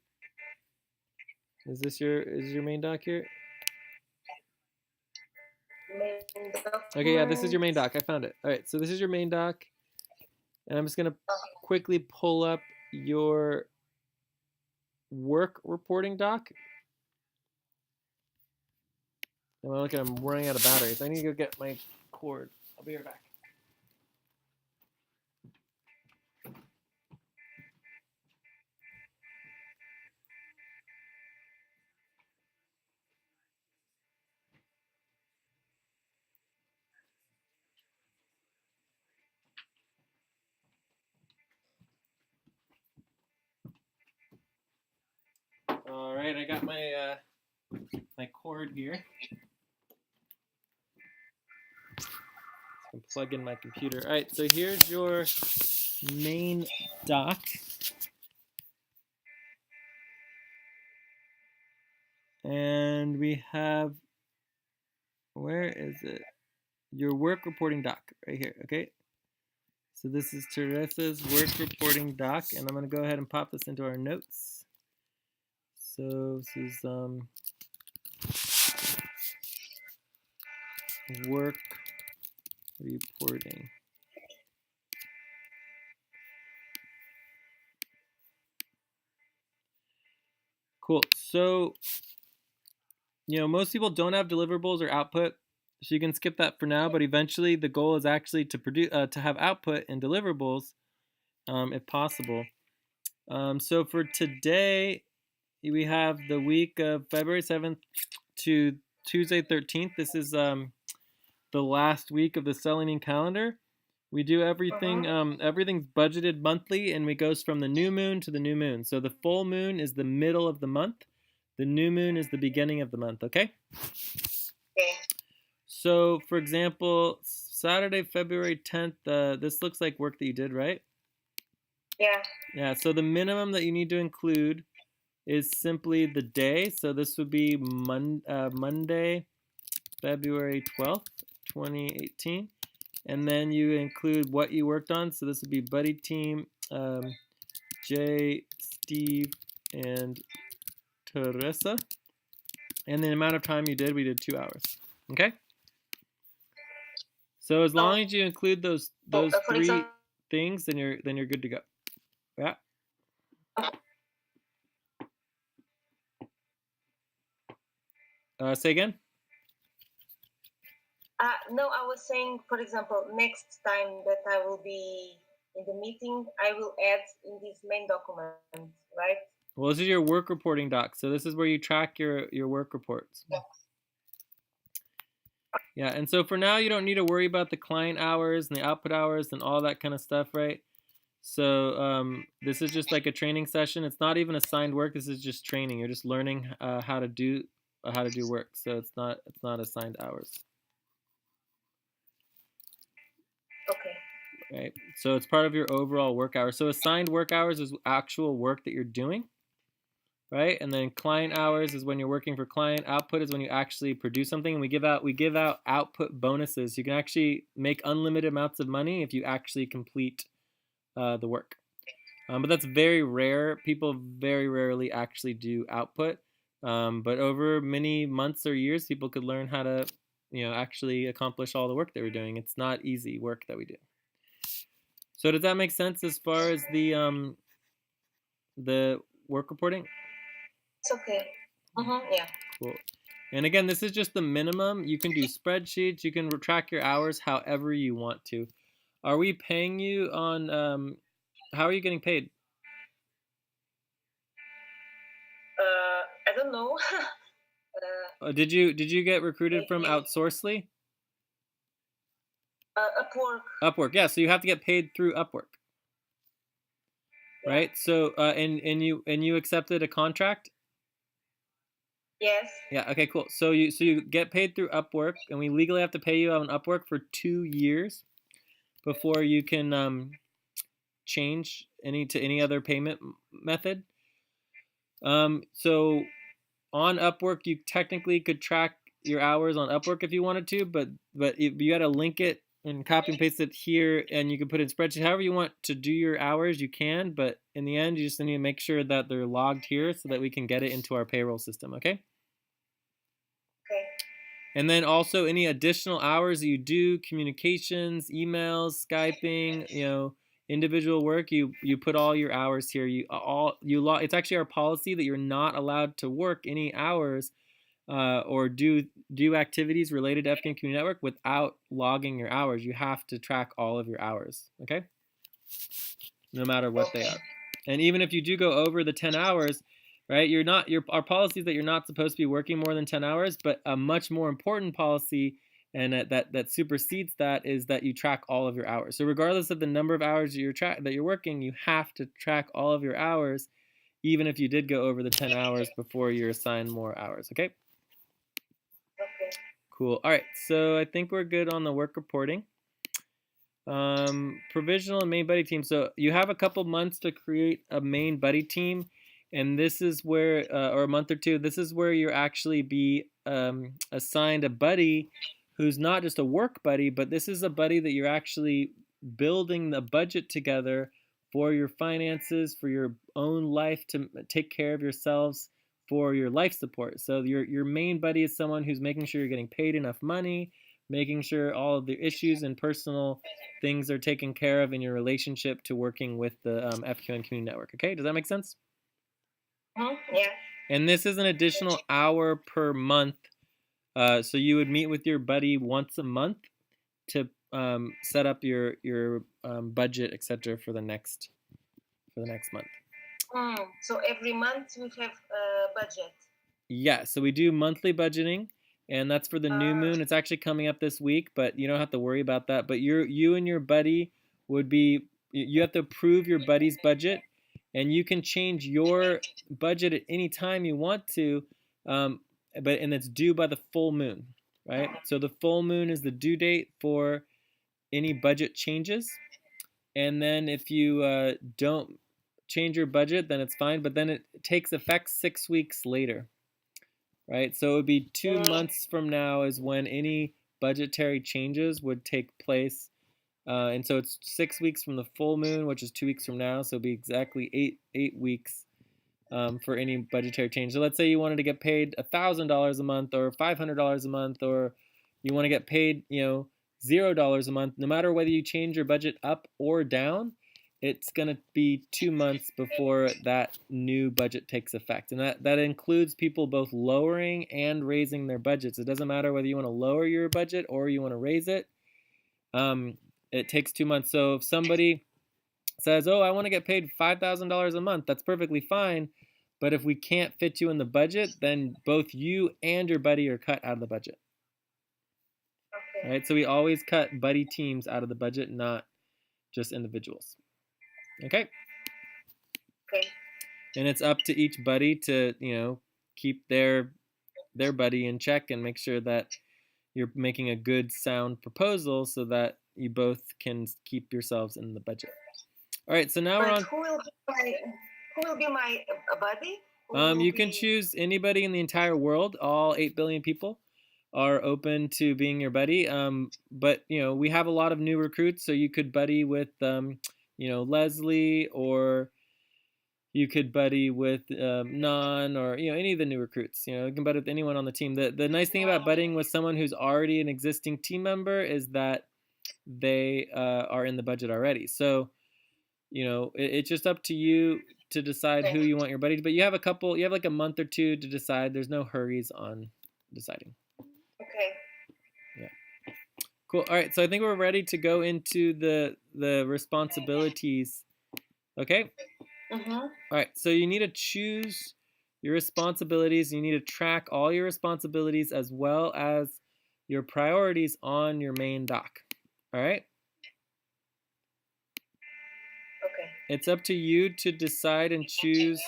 Is your main doc here? Okay, yeah, this is your main doc. I found it. All right, so this is your main doc. And I'm just going to quickly pull up your work reporting doc. And look at, I'm running out of batteries. I need to go get my cord. I'll be right back. All right, I got my my cord here. I'm plug in my computer. All right, so here's your main doc. And we have, where is it? Your work reporting doc right here, okay? So this is Teresa's work reporting doc, and I'm going to go ahead and pop this into our notes. So this is work reporting. Cool. So, you know, most people don't have deliverables or output, so you can skip that for now. But eventually, the goal is actually to produce, to have output and deliverables, if possible. So for today, we have the week of February 7th to Tuesday 13th. This is the last week of the Selenium calendar. We do everything, everything's budgeted monthly, and it goes from the new moon to the new moon. So the full moon is the middle of the month. The new moon is the beginning of the month, okay? Okay. So, for example, Saturday, February 10th, this looks like work that you did, right? Yeah. Yeah, so the minimum that you need to include is simply the day. So this would be Monday, February 12th, 2018. And then you include what you worked on. So this would be buddy team Jay, Steve, and Teresa. And the amount of time you did, we did 2 hours. Okay? So as long as you include those three things, then you're good to go. Yeah. Say again? No, I was saying, for example, next time that I will be in the meeting, I will add in this main document, right? Well, this is your work reporting doc. So this is where you track your work reports. Yes. Yeah, and so for now, you don't need to worry about the client hours and the output hours and all that kind of stuff, right? So this is just like a training session. It's not even assigned work. This is just training. You're just learning how to do work. So it's not assigned hours. Okay. Right. So it's part of your overall work hours. So assigned work hours is actual work that you're doing, right? And then client hours is when you're working for client. Output is when you actually produce something. And we give out output bonuses. You can actually make unlimited amounts of money if you actually complete the work. But that's very rare. People very rarely actually do output. But over many months or years, people could learn how to, actually accomplish all the work that we're doing. It's not easy work that we do. So does that make sense as far as the work reporting? It's okay. Yeah. Cool. And again, this is just the minimum. You can do spreadsheets. You can track your hours however you want to. Are we paying you on? How are you getting paid? I don't know. Did you get recruited from Outsourcely? Upwork. Upwork, yeah. So you have to get paid through Upwork, right? So and you accepted a contract. Yes. Yeah. Okay. Cool. So you get paid through Upwork, and we legally have to pay you on Upwork for 2 years before you can change to any other payment method. So on Upwork, you technically could track your hours on Upwork if you wanted to, but you got to link it and copy and paste it here, and you can put it in spreadsheet. However you want to do your hours, you can, but in the end, you just need to make sure that they're logged here so that we can get it into our payroll system, okay? Okay. And then also any additional hours that you do, communications, emails, Skyping, individual work, you put all your hours here. It's actually our policy that you're not allowed to work any hours or do activities related to FKM Community Network without logging your hours. You have to track all of your hours, okay? No matter what they are. And even if you do go over the 10 hours, right, our policy is that you're not supposed to be working more than 10 hours, but a much more important policy and that supersedes that is that you track all of your hours. So regardless of the number of hours that you're working, you have to track all of your hours, even if you did go over the 10 hours before you're assigned more hours, okay? Okay. Cool. All right, so I think we're good on the work reporting. Provisional and main buddy team. So you have a couple months to create a main buddy team, and this is where, or a month or two, this is where you're actually be assigned a buddy who's not just a work buddy, but this is a buddy that you're actually building the budget together for your finances, for your own life, to take care of yourselves, for your life support. So your main buddy is someone who's making sure you're getting paid enough money, making sure all of the issues and personal things are taken care of in your relationship to working with the FQN Community Network. Okay, does that make sense? Yeah. And this is an additional hour per month. So you would meet with your buddy once a month to set up your budget, etc. for the next month. So every month we have a budget. Yeah, so we do monthly budgeting, and that's for the new moon. It's actually coming up this week, but you don't have to worry about that. But you and your buddy you have to approve your buddy's budget, and you can change your budget at any time you want to, and it's due by the full moon, right? So the full moon is the due date for any budget changes, and then if you don't change your budget, then it's fine, but then it takes effect 6 weeks later. Right, so it would be 2 months from now is when any budgetary changes would take place And so it's 6 weeks from the full moon, which is 2 weeks from now. So it'll be exactly eight weeks for any budgetary change. So let's say you wanted to get paid $1,000 a month or $500 a month, or you want to get paid, $0 a month. No matter whether you change your budget up or down, it's going to be 2 months before that new budget takes effect. And that includes people both lowering and raising their budgets. It doesn't matter whether you want to lower your budget or you want to raise it. It takes 2 months. So if somebody says, oh, I want to get paid $5,000 a month, that's perfectly fine. But if we can't fit you in the budget, then both you and your buddy are cut out of the budget. Okay. Right? So we always cut buddy teams out of the budget, not just individuals. Okay? Okay. And it's up to each buddy to, keep their buddy in check and make sure that you're making a good, sound proposal so that you both can keep yourselves in the budget. All right, so now we're on. Who will be my buddy? You can choose anybody in the entire world. All 8 billion people are open to being your buddy. But we have a lot of new recruits, so you could buddy with Leslie, or you could buddy with Nan, or any of the new recruits. You can buddy with anyone on the team. The nice thing about buddying with someone who's already an existing team member is that they are in the budget already. So it's just up to you to decide who you want your buddy to. But you have like a month or two to decide. There's no hurries on deciding. Okay. Yeah. Cool. All right. So I think we're ready to go into the responsibilities. Okay. All right. So you need to choose your responsibilities. You need to track all your responsibilities as well as your priorities on your main doc. All right. Okay. It's up to you to decide and choose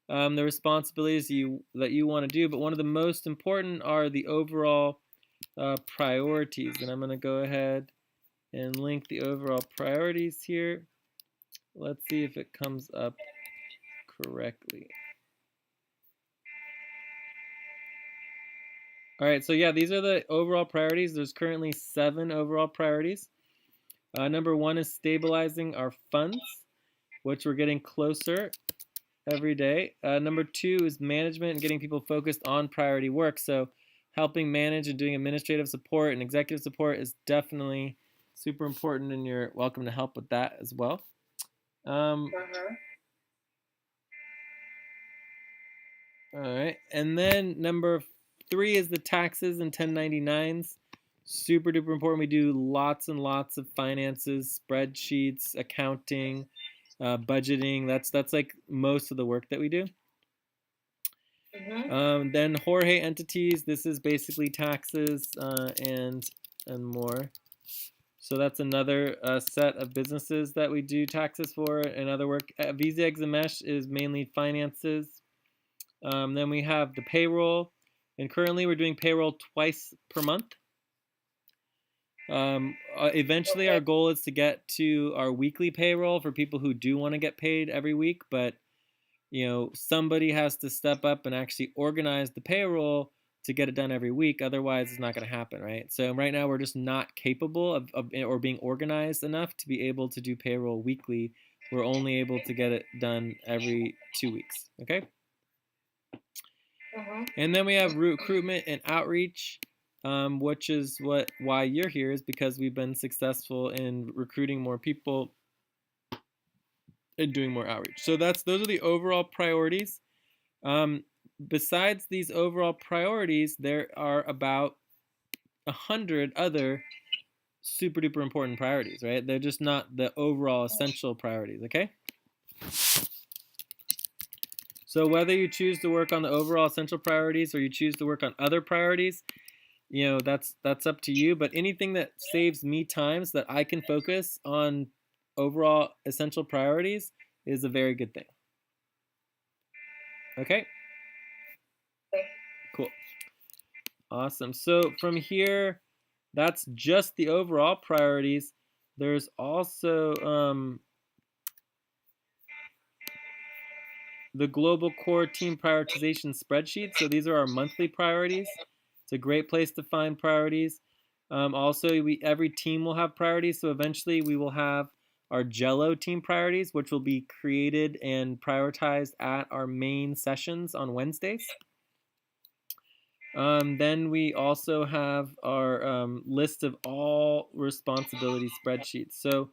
the responsibilities that you want to do. But one of the most important are the overall priorities. And I'm going to go ahead and link the overall priorities here. Let's see if it comes up correctly. All right, so yeah, these are the overall priorities. There's currently 7 overall priorities. Number 1 is stabilizing our funds, which we're getting closer every day. Number 2 is management and getting people focused on priority work. So helping manage and doing administrative support and executive support is definitely super important, and you're welcome to help with that as well. All right, and then number 3 is the taxes and 1099s. Super duper important. We do lots and lots of finances, spreadsheets, accounting, budgeting. That's like most of the work that we do. Then Jorge entities. This is basically taxes and more. So that's another set of businesses that we do taxes for and other work. Visa Examesh is mainly finances. Then we have the payroll, and currently we're doing payroll twice per month. Eventually our goal is to get to our weekly payroll for people who do want to get paid every week, but somebody has to step up and actually organize the payroll to get it done every week. Otherwise it's not going to happen, right? So right now we're just not capable of or being organized enough to be able to do payroll weekly. We're only able to get it done every 2 weeks. Okay. And then we have recruitment and outreach, which is why you're here, is because we've been successful in recruiting more people and doing more outreach. So those are the overall priorities. Besides these overall priorities, there are about 100 other super duper important priorities, right? They're just not the overall essential priorities, okay? So whether you choose to work on the overall essential priorities or you choose to work on other priorities, that's up to you. But anything that saves me time so that I can focus on overall essential priorities is a very good thing. Okay? Cool. Awesome. So from here, that's just the overall priorities. There's also the Global Core Team Prioritization Spreadsheet. So these are our monthly priorities. It's a great place to find priorities. Also, every team will have priorities, so eventually we will have our Jello team priorities, which will be created and prioritized at our main sessions on Wednesdays. Then we also have our list of all responsibility spreadsheets. So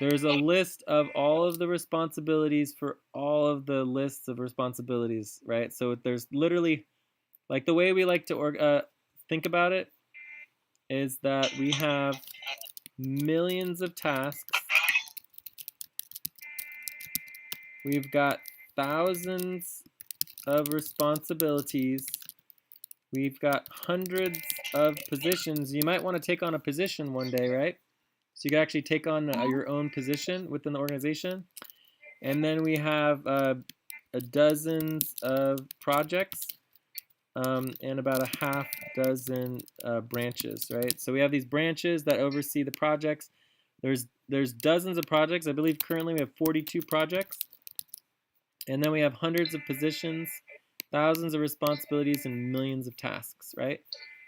there's a list of all of the responsibilities for all of the lists of responsibilities, right? So there's literally, like, the way we like to think about it is that we have millions of tasks. We've got thousands of responsibilities. We've got hundreds of positions. You might want to take on a position one day, right? So you can actually take on your own position within the organization. And then we have dozens of projects and about a half dozen branches, right? So we have these branches that oversee the projects. There's dozens of projects. I believe currently we have 42 projects. And then we have hundreds of positions, thousands of responsibilities, and millions of tasks, right?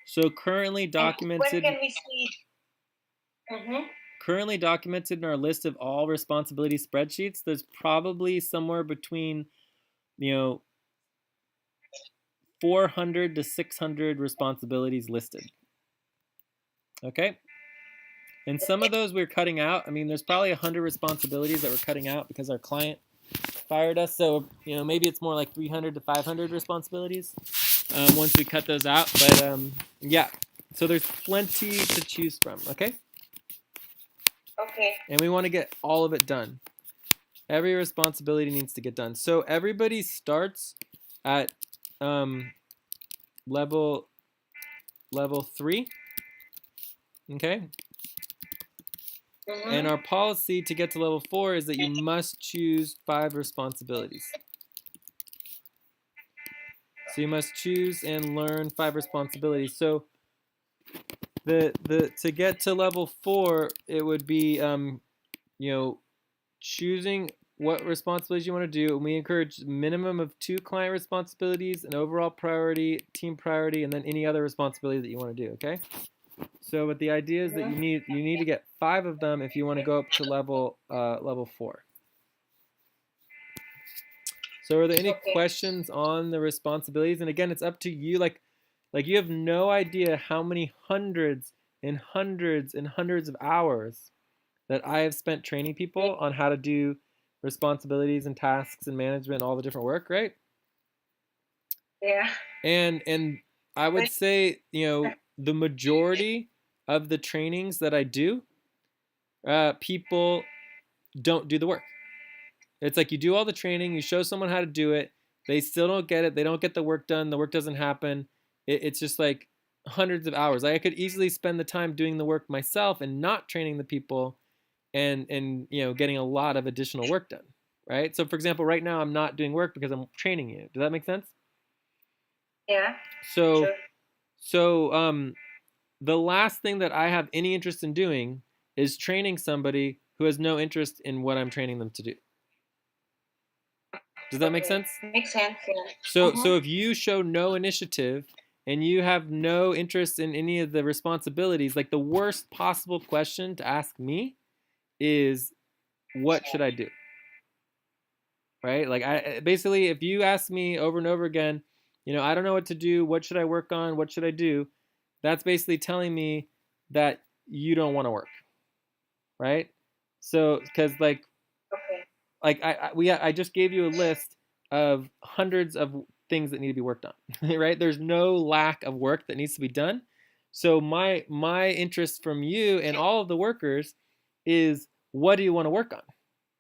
So currently documented. When can we see? Currently documented in our list of all responsibility spreadsheets, there's probably somewhere between, 400 to 600 responsibilities listed. Okay? And some of those we're cutting out. I mean, there's probably 100 responsibilities that we're cutting out because our client fired us. So, maybe it's more like 300 to 500 responsibilities once we cut those out. But yeah, so there's plenty to choose from. Okay? Okay. And we want to get all of it done. Every responsibility needs to get done. So everybody starts at level 3. Okay? And our policy to get to level 4 is that you must choose 5 responsibilities. So you must choose and learn 5 responsibilities. So to get to level 4, it would be choosing what responsibilities you want to do. And we encourage minimum of 2 client responsibilities, an overall priority, team priority, and then any other responsibility that you want to do. Okay. So, but the idea is that you need to get 5 of them if you want to go up to level 4. So, are there any questions on the responsibilities? And again, it's up to you. Like you have no idea how many hundreds and hundreds and hundreds of hours that I have spent training people on how to do responsibilities and tasks and management, and all the different work, right? Yeah. And I would say, the majority of the trainings that I do, people don't do the work. It's like you do all the training, you show someone how to do it, they still don't get it, they don't get the work done, the work doesn't happen. It's just like hundreds of hours. I could easily spend the time doing the work myself and not training the people and getting a lot of additional work done, right? So for example, right now I'm not doing work because I'm training you. Does that make sense? Yeah. So sure. So the last thing that I have any interest in doing is training somebody who has no interest in what I'm training them to do. Does that make sense? Makes sense, yeah. So if you show no initiative and you have no interest in any of the responsibilities, like the worst possible question to ask me is, what should I do? Right? Like I basically, if you ask me over and over again, I don't know what to do, what should I work on, what should I do? That's basically telling me that you don't want to work, right? So, because I just gave you a list of hundreds of things that need to be worked on, right? There's no lack of work that needs to be done. So my interest from you and all of the workers is, what do you want to work on,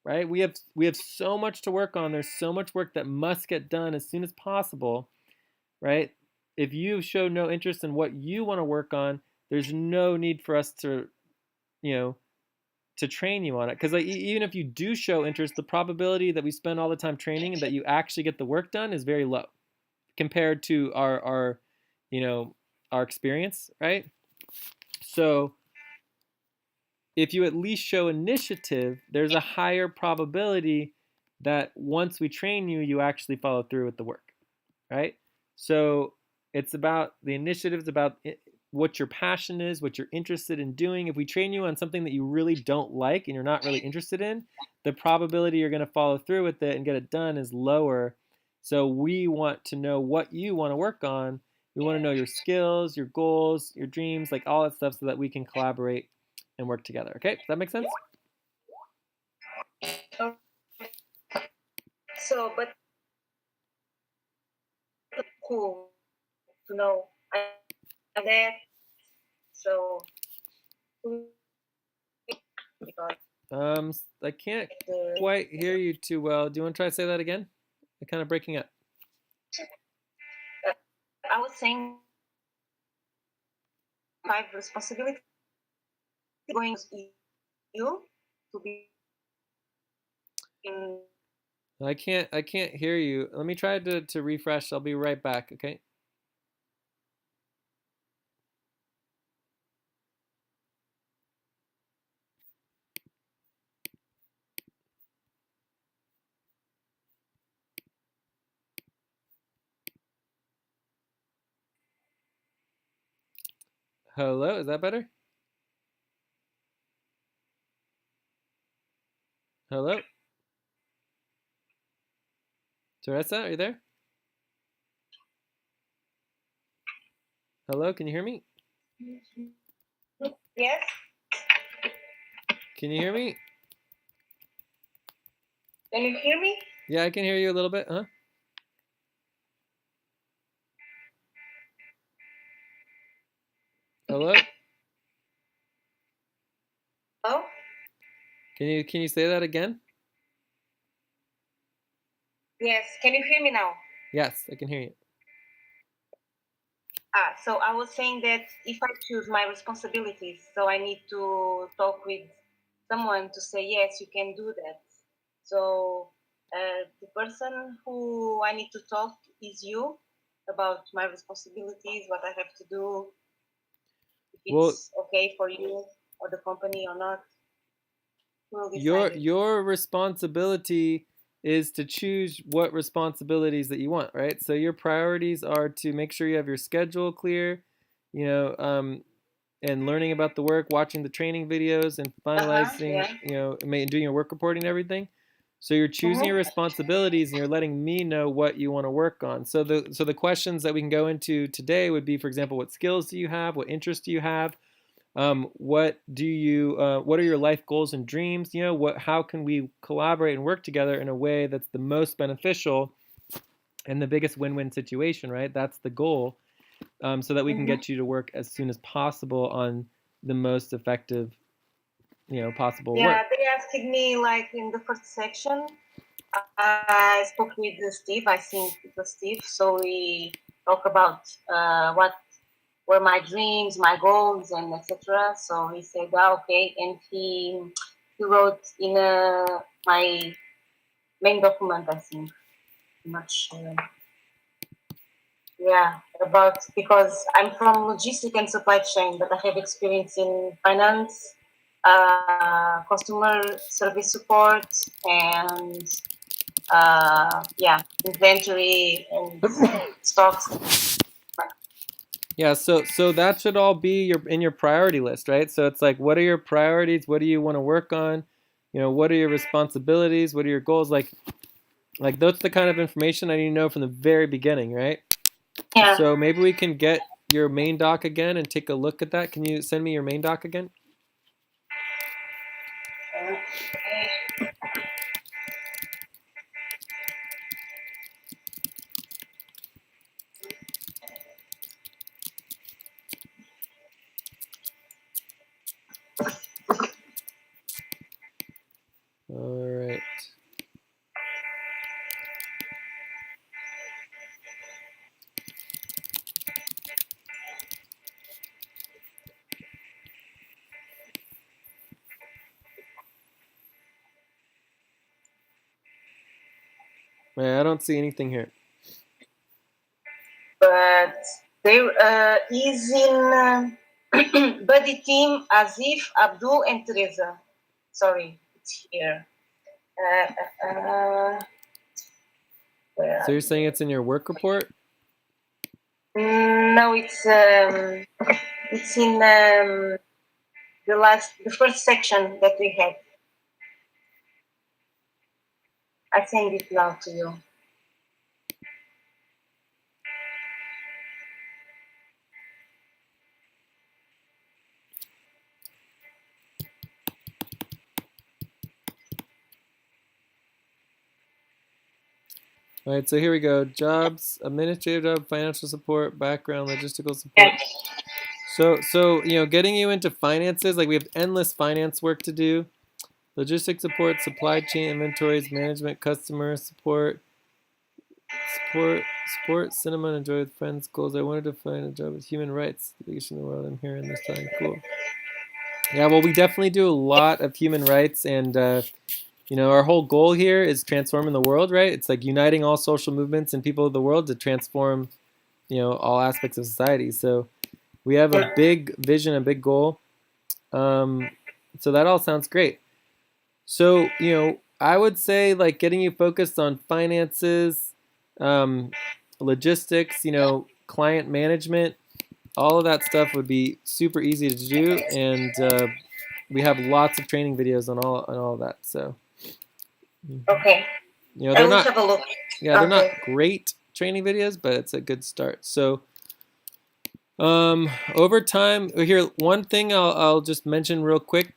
right? We have so much to work on. There's so much work that must get done as soon as possible, right? If you show no interest in what you want to work on, there's no need for us to, to train you on it. Because even if you do show interest, the probability that we spend all the time training and that you actually get the work done is very low compared to our experience, right? So if you at least show initiative, there's a higher probability that once we train you, you actually follow through with the work, right? So it's about the initiatives, about what your passion is, what you're interested in doing. If we train you on something that you really don't like and you're not really interested in, the probability you're going to follow through with it and get it done is lower. So we want to know what you want to work on. We want to know your skills, your goals, your dreams, like all that stuff, so that we can collaborate and work together. Okay, does that make sense? So, but cool to know that. So, I can't quite hear you too well. Do you want to try to say that again? You're kind of breaking up. I was saying 5 responsibilities going to you to be in. I can't hear you. Let me try to refresh. I'll be right back, okay? Hello, is that better? Hello? Teresa, are you there? Hello, can you hear me? Yes. Can you hear me? Can you hear me? Yeah, I can hear you a little bit, huh? Hello? Oh. Can you say that again? Yes. Can you hear me now? Yes, I can hear you. So I was saying that if I choose my responsibilities, so I need to talk with someone to say, yes, you can do that. So the person who I need to talk is you about my responsibilities, what I have to do, if it's okay for you or the company or not. Your responsibility is to choose what responsibilities that you want, right? So your priorities are to make sure you have your schedule clear, and learning about the work, watching the training videos, and finalizing, doing your work reporting and everything. So you're choosing your responsibilities, and you're letting me know what you want to work on. So the questions that we can go into today would be, for example, what skills do you have? What interests do you have? What are your life goals and dreams? How can we collaborate and work together in a way that's the most beneficial and the biggest win-win situation, right? That's the goal, so that we can get you to work as soon as possible on the most effective, possible work. Yeah, they asked me like in the first section. I spoke with Steve. I think it was Steve. So we talk about what were my dreams, my goals, and etc. So he said, okay, and he wrote in my main document, I think. I'm not sure. Yeah, because I'm from logistics and supply chain, but I have experience in finance, customer service support, and inventory and stocks. Yeah, so that should all be in your priority list, right? So it's like, what are your priorities? What do you want to work on? What are your responsibilities? What are your goals? Like that's the kind of information I need to know from the very beginning, right? Yeah. So maybe we can get your main doc again and take a look at that. Can you send me your main doc again? All right. I don't see anything here. But there is in buddy team Azif, Abdul, and Teresa. Sorry, it's here. So you're saying it's in your work report? No, it's It's in the first section that we had. I send it now to you. All right, so here we go. Jobs, administrative job, financial support, background, logistical support. Yeah. So getting you into finances, like we have endless finance work to do. Logistics support, supply chain, inventories, management, customer support, cinema, and enjoy with friends, goals. I wanted to find a job with human rights. The biggest in the world. I'm here in this time. Cool. Yeah, well, we definitely do a lot of human rights, and our whole goal here is transforming the world, right? It's like uniting all social movements and people of the world to transform, all aspects of society. So we have a big vision, a big goal. So that all sounds great. So, I would say like getting you focused on finances, logistics, client management, all of that stuff would be super easy to do, and we have lots of training videos on all of that. So, Okay. they're not, have a look. yeah, they're not great training videos, but it's a good start. So, over time, here one thing I'll just mention real quick.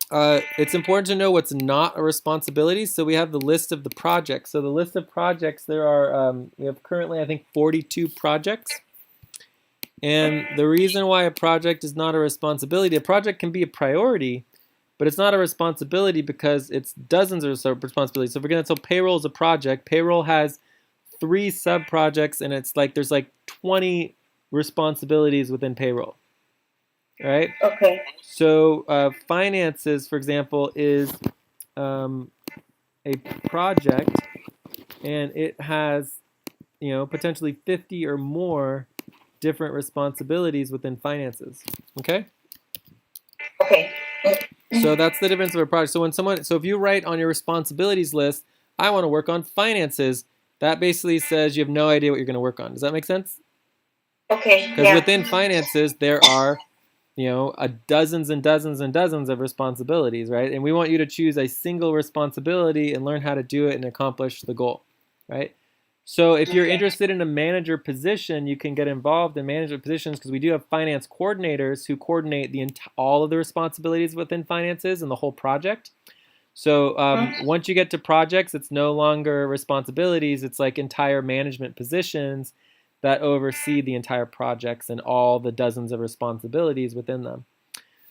It's important to know what's not a responsibility. So we have the list of the projects. So the list of projects, we have currently, I think, 42 projects. And the reason why a project is not a responsibility, a project can be a priority, but it's not a responsibility because it's dozens of responsibilities. So if we're going to tell payroll is a project, payroll has 3 sub-projects, and it's like there's like 20 responsibilities within payroll. Right? Okay. So finances, for example, is a project, and it has, potentially 50 or more different responsibilities within finances. Okay? Okay. So that's the difference of a project. So if you write on your responsibilities list, I want to work on finances, that basically says you have no idea what you're going to work on. Does that make sense? Okay. Because within finances, there are dozens and dozens and dozens of responsibilities, right? And we want you to choose a single responsibility and learn how to do it and accomplish the goal, right? So if you're interested in a manager position, you can get involved in manager positions because we do have finance coordinators who coordinate all of the responsibilities within finances and the whole project. So once you get to projects, it's no longer responsibilities, it's like entire management positions that oversee the entire projects and all the dozens of responsibilities within them.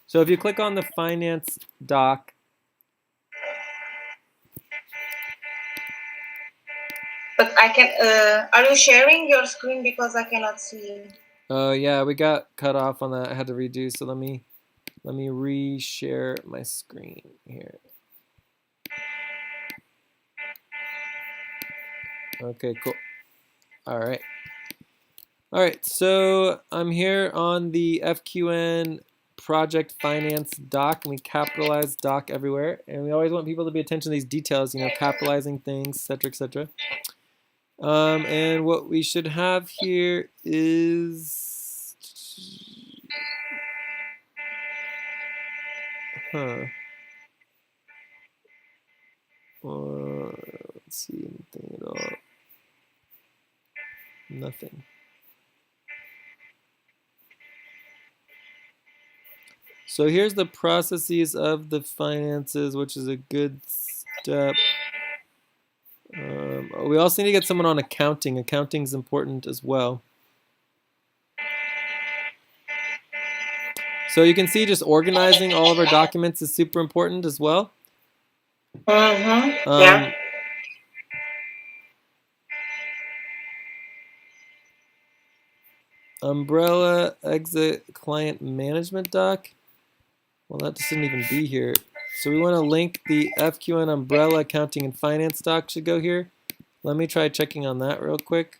So if you click on the finance doc, but I can. Are you sharing your screen because I cannot see? Yeah, we got cut off on that. I had to redo. So let me reshare my screen here. Okay, cool. All right. All right, so I'm here on the FQN project finance doc, and we capitalize doc everywhere. And we always want people to pay attention to these details, capitalizing things, etc., etc. And what we should have here is, let's see, anything at all? Nothing. So here's the processes of the finances, which is a good step. We also need to get someone on accounting. Accounting is important as well. So you can see just organizing all of our documents is super important as well. Yeah. Umbrella exit client management doc. Well, that just shouldn't even be here. So we want to link the FQN umbrella accounting and finance doc should go here. Let me try checking on that real quick.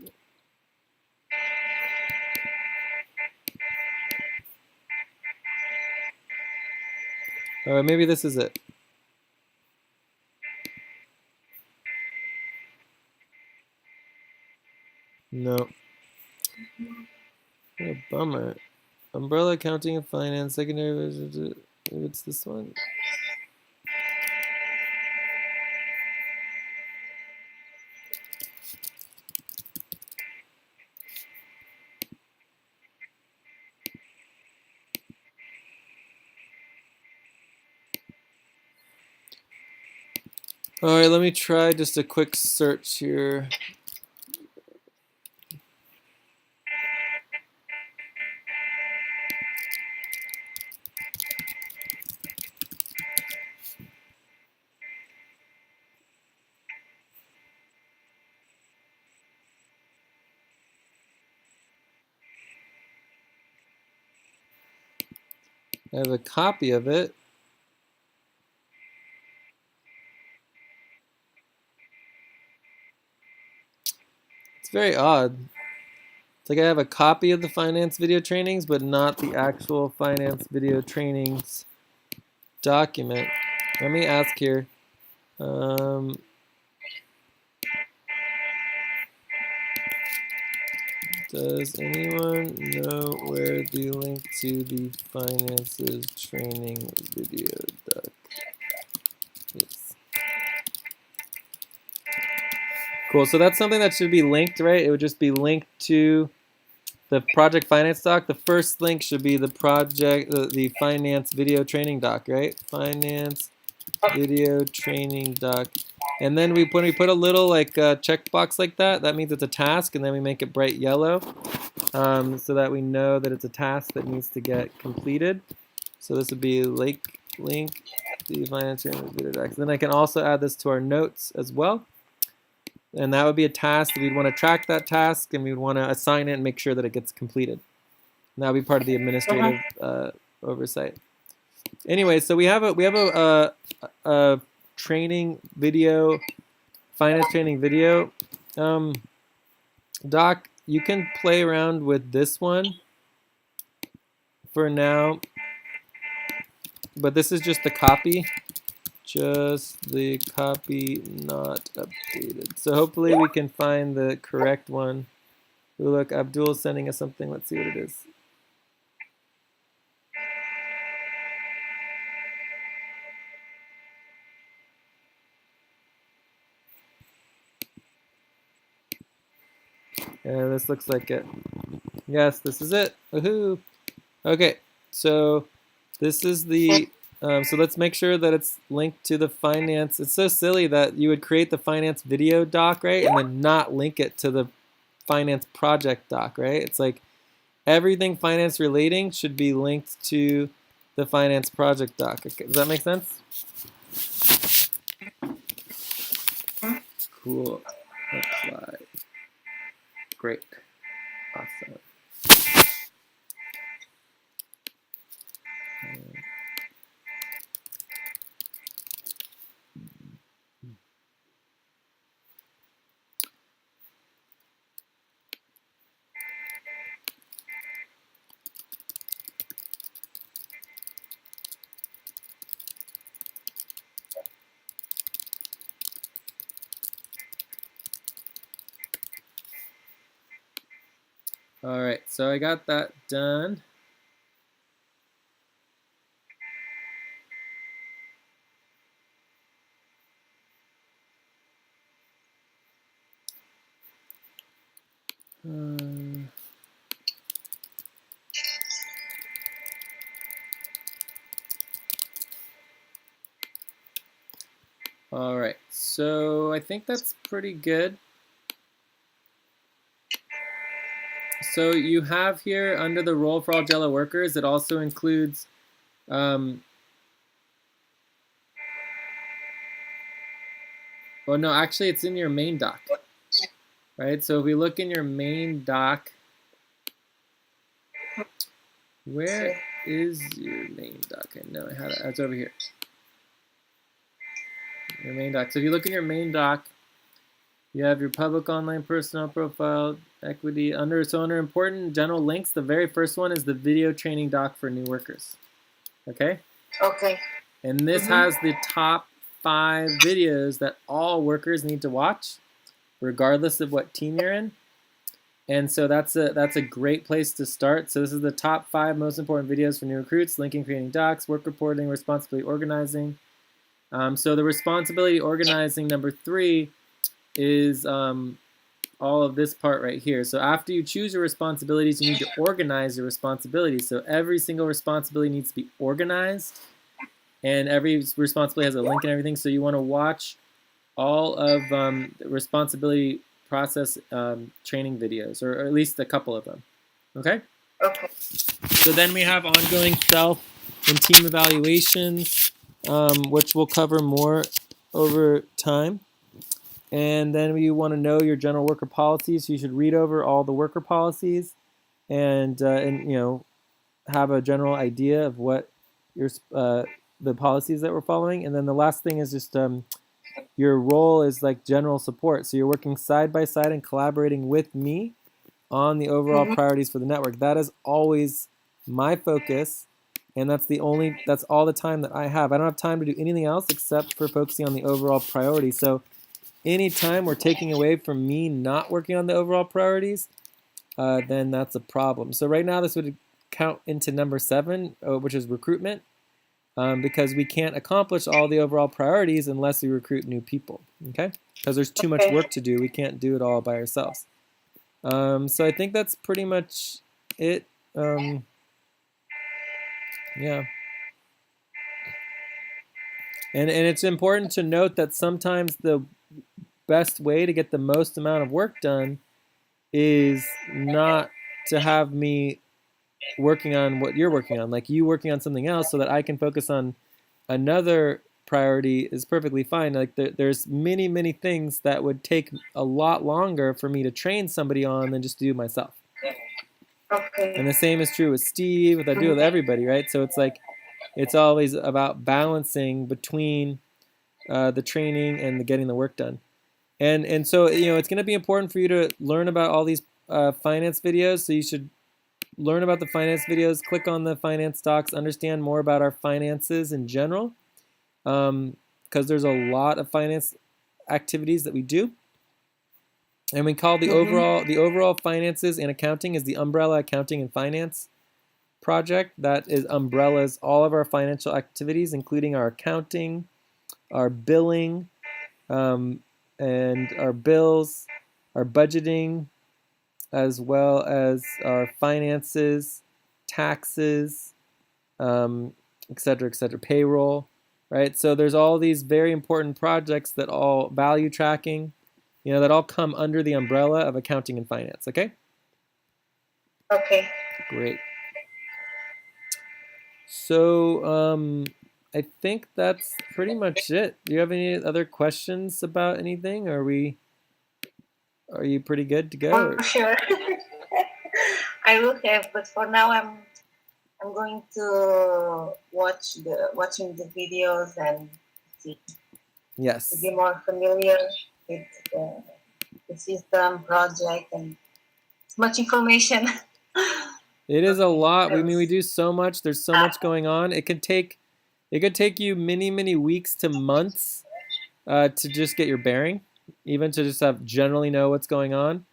Maybe this is it. No. What a bummer. Umbrella accounting and finance, secondary, it's this one. All right, let me try just a quick search here. I have a copy of it. It's very odd. It's like I have a copy of the finance video trainings, but not the actual finance video trainings document. Let me ask here. Does anyone know where the link to the finances training video doc is? Cool, so that's something that should be linked, right? It would just be linked to the project finance doc. The first link should be the the finance video training doc, right? Finance video training doc. And then when we put a little like checkbox like that, that means it's a task, and then we make it bright yellow so that we know that it's a task that needs to get completed. So this would be link the finance training video doc. Then I can also add this to our notes as well. And that would be a task that we'd want to track that task, and we'd want to assign it and make sure that it gets completed. And that would be part of the administrative oversight. Anyway, so we have a training video, finance training video doc. You can play around with this one for now, but this is just the copy. Just the copy, not updated. So hopefully we can find the correct one. Ooh, look, Abdul's sending us something. Let's see what it is. Yeah, this looks like it. Yes, this is it. Woohoo! Okay, so this is the. So let's make sure that it's linked to the finance. It's so silly that you would create the finance video doc, right, and then not link it to the finance project doc, right? It's like everything finance relating should be linked to the finance project doc. Okay, does that make sense? Cool. Apply. Great. Awesome. All right, so I got that done. All right, so I think that's pretty good. So you have here under the role for all Jello workers, it also includes well, no, actually it's in your main doc, right? So if we look in your main doc, where is your main doc? I know I had it. It's over here. Your main doc. So if you look in your main doc, you have your public online personnel profile, equity. Under important general links, the very first one is the video training doc for new workers. Okay? Okay. And this has the top 5 videos that all workers need to watch, regardless of what team you're in. And so that's a great place to start. So this is the top 5 most important videos for new recruits: linking, creating docs, work reporting, responsibility organizing. So the responsibility organizing number 3 is all of this part right here. So after you choose your responsibilities, you need to organize your responsibilities. So every single responsibility needs to be organized, and every responsibility has a link and everything. So you want to watch all of the responsibility process training videos, or at least a couple of them. Okay? Okay. So then we have ongoing self and team evaluations, which we'll cover more over time. And then you want to know your general worker policies. So you should read over all the worker policies and have a general idea of what your the policies that we're following. And then the last thing is just your role is like general support. So you're working side by side and collaborating with me on the overall priorities for the network. That is always my focus, and that's all the time that I have. I don't have time to do anything else except for focusing on the overall priority. So anytime we're taking away from me not working on the overall priorities, then that's a problem. So right now this would count into number 7, which is recruitment, because we can't accomplish all the overall priorities unless we recruit new people, okay? Because there's too much work to do. We can't do it all by ourselves. So I think that's pretty much it. Yeah. And it's important to note that sometimes the best way to get the most amount of work done is not to have me working on what you're working on, like you working on something else so that I can focus on another priority is perfectly fine. Like there's many things that would take a lot longer for me to train somebody on than just do myself. Okay. And the same is true with Steve, that I do with everybody, right? So it's like, it's always about balancing between the training and the getting the work done. And so, it's going to be important for you to learn about all these finance videos. So you should learn about the finance videos, click on the finance docs, understand more about our finances in general, because there's a lot of finance activities that we do. And we call the overall finances and accounting is the umbrella accounting and finance project. That is umbrellas all of our financial activities, including our accounting, our billing, and our bills, our budgeting, as well as our finances, taxes, et cetera, payroll, right? So there's all these very important projects that all value tracking, that all come under the umbrella of accounting and finance, okay? Okay. Great. So I think that's pretty much it. Do you have any other questions about anything? Are you pretty good to go? For sure. I will have, but for now I'm going to watching the videos and see. Yes. To be more familiar with the system, project, and much information. It is a lot. I mean, we do so much. There's so much going on. It could take you many weeks to months to just get your bearing, even to just generally know what's going on,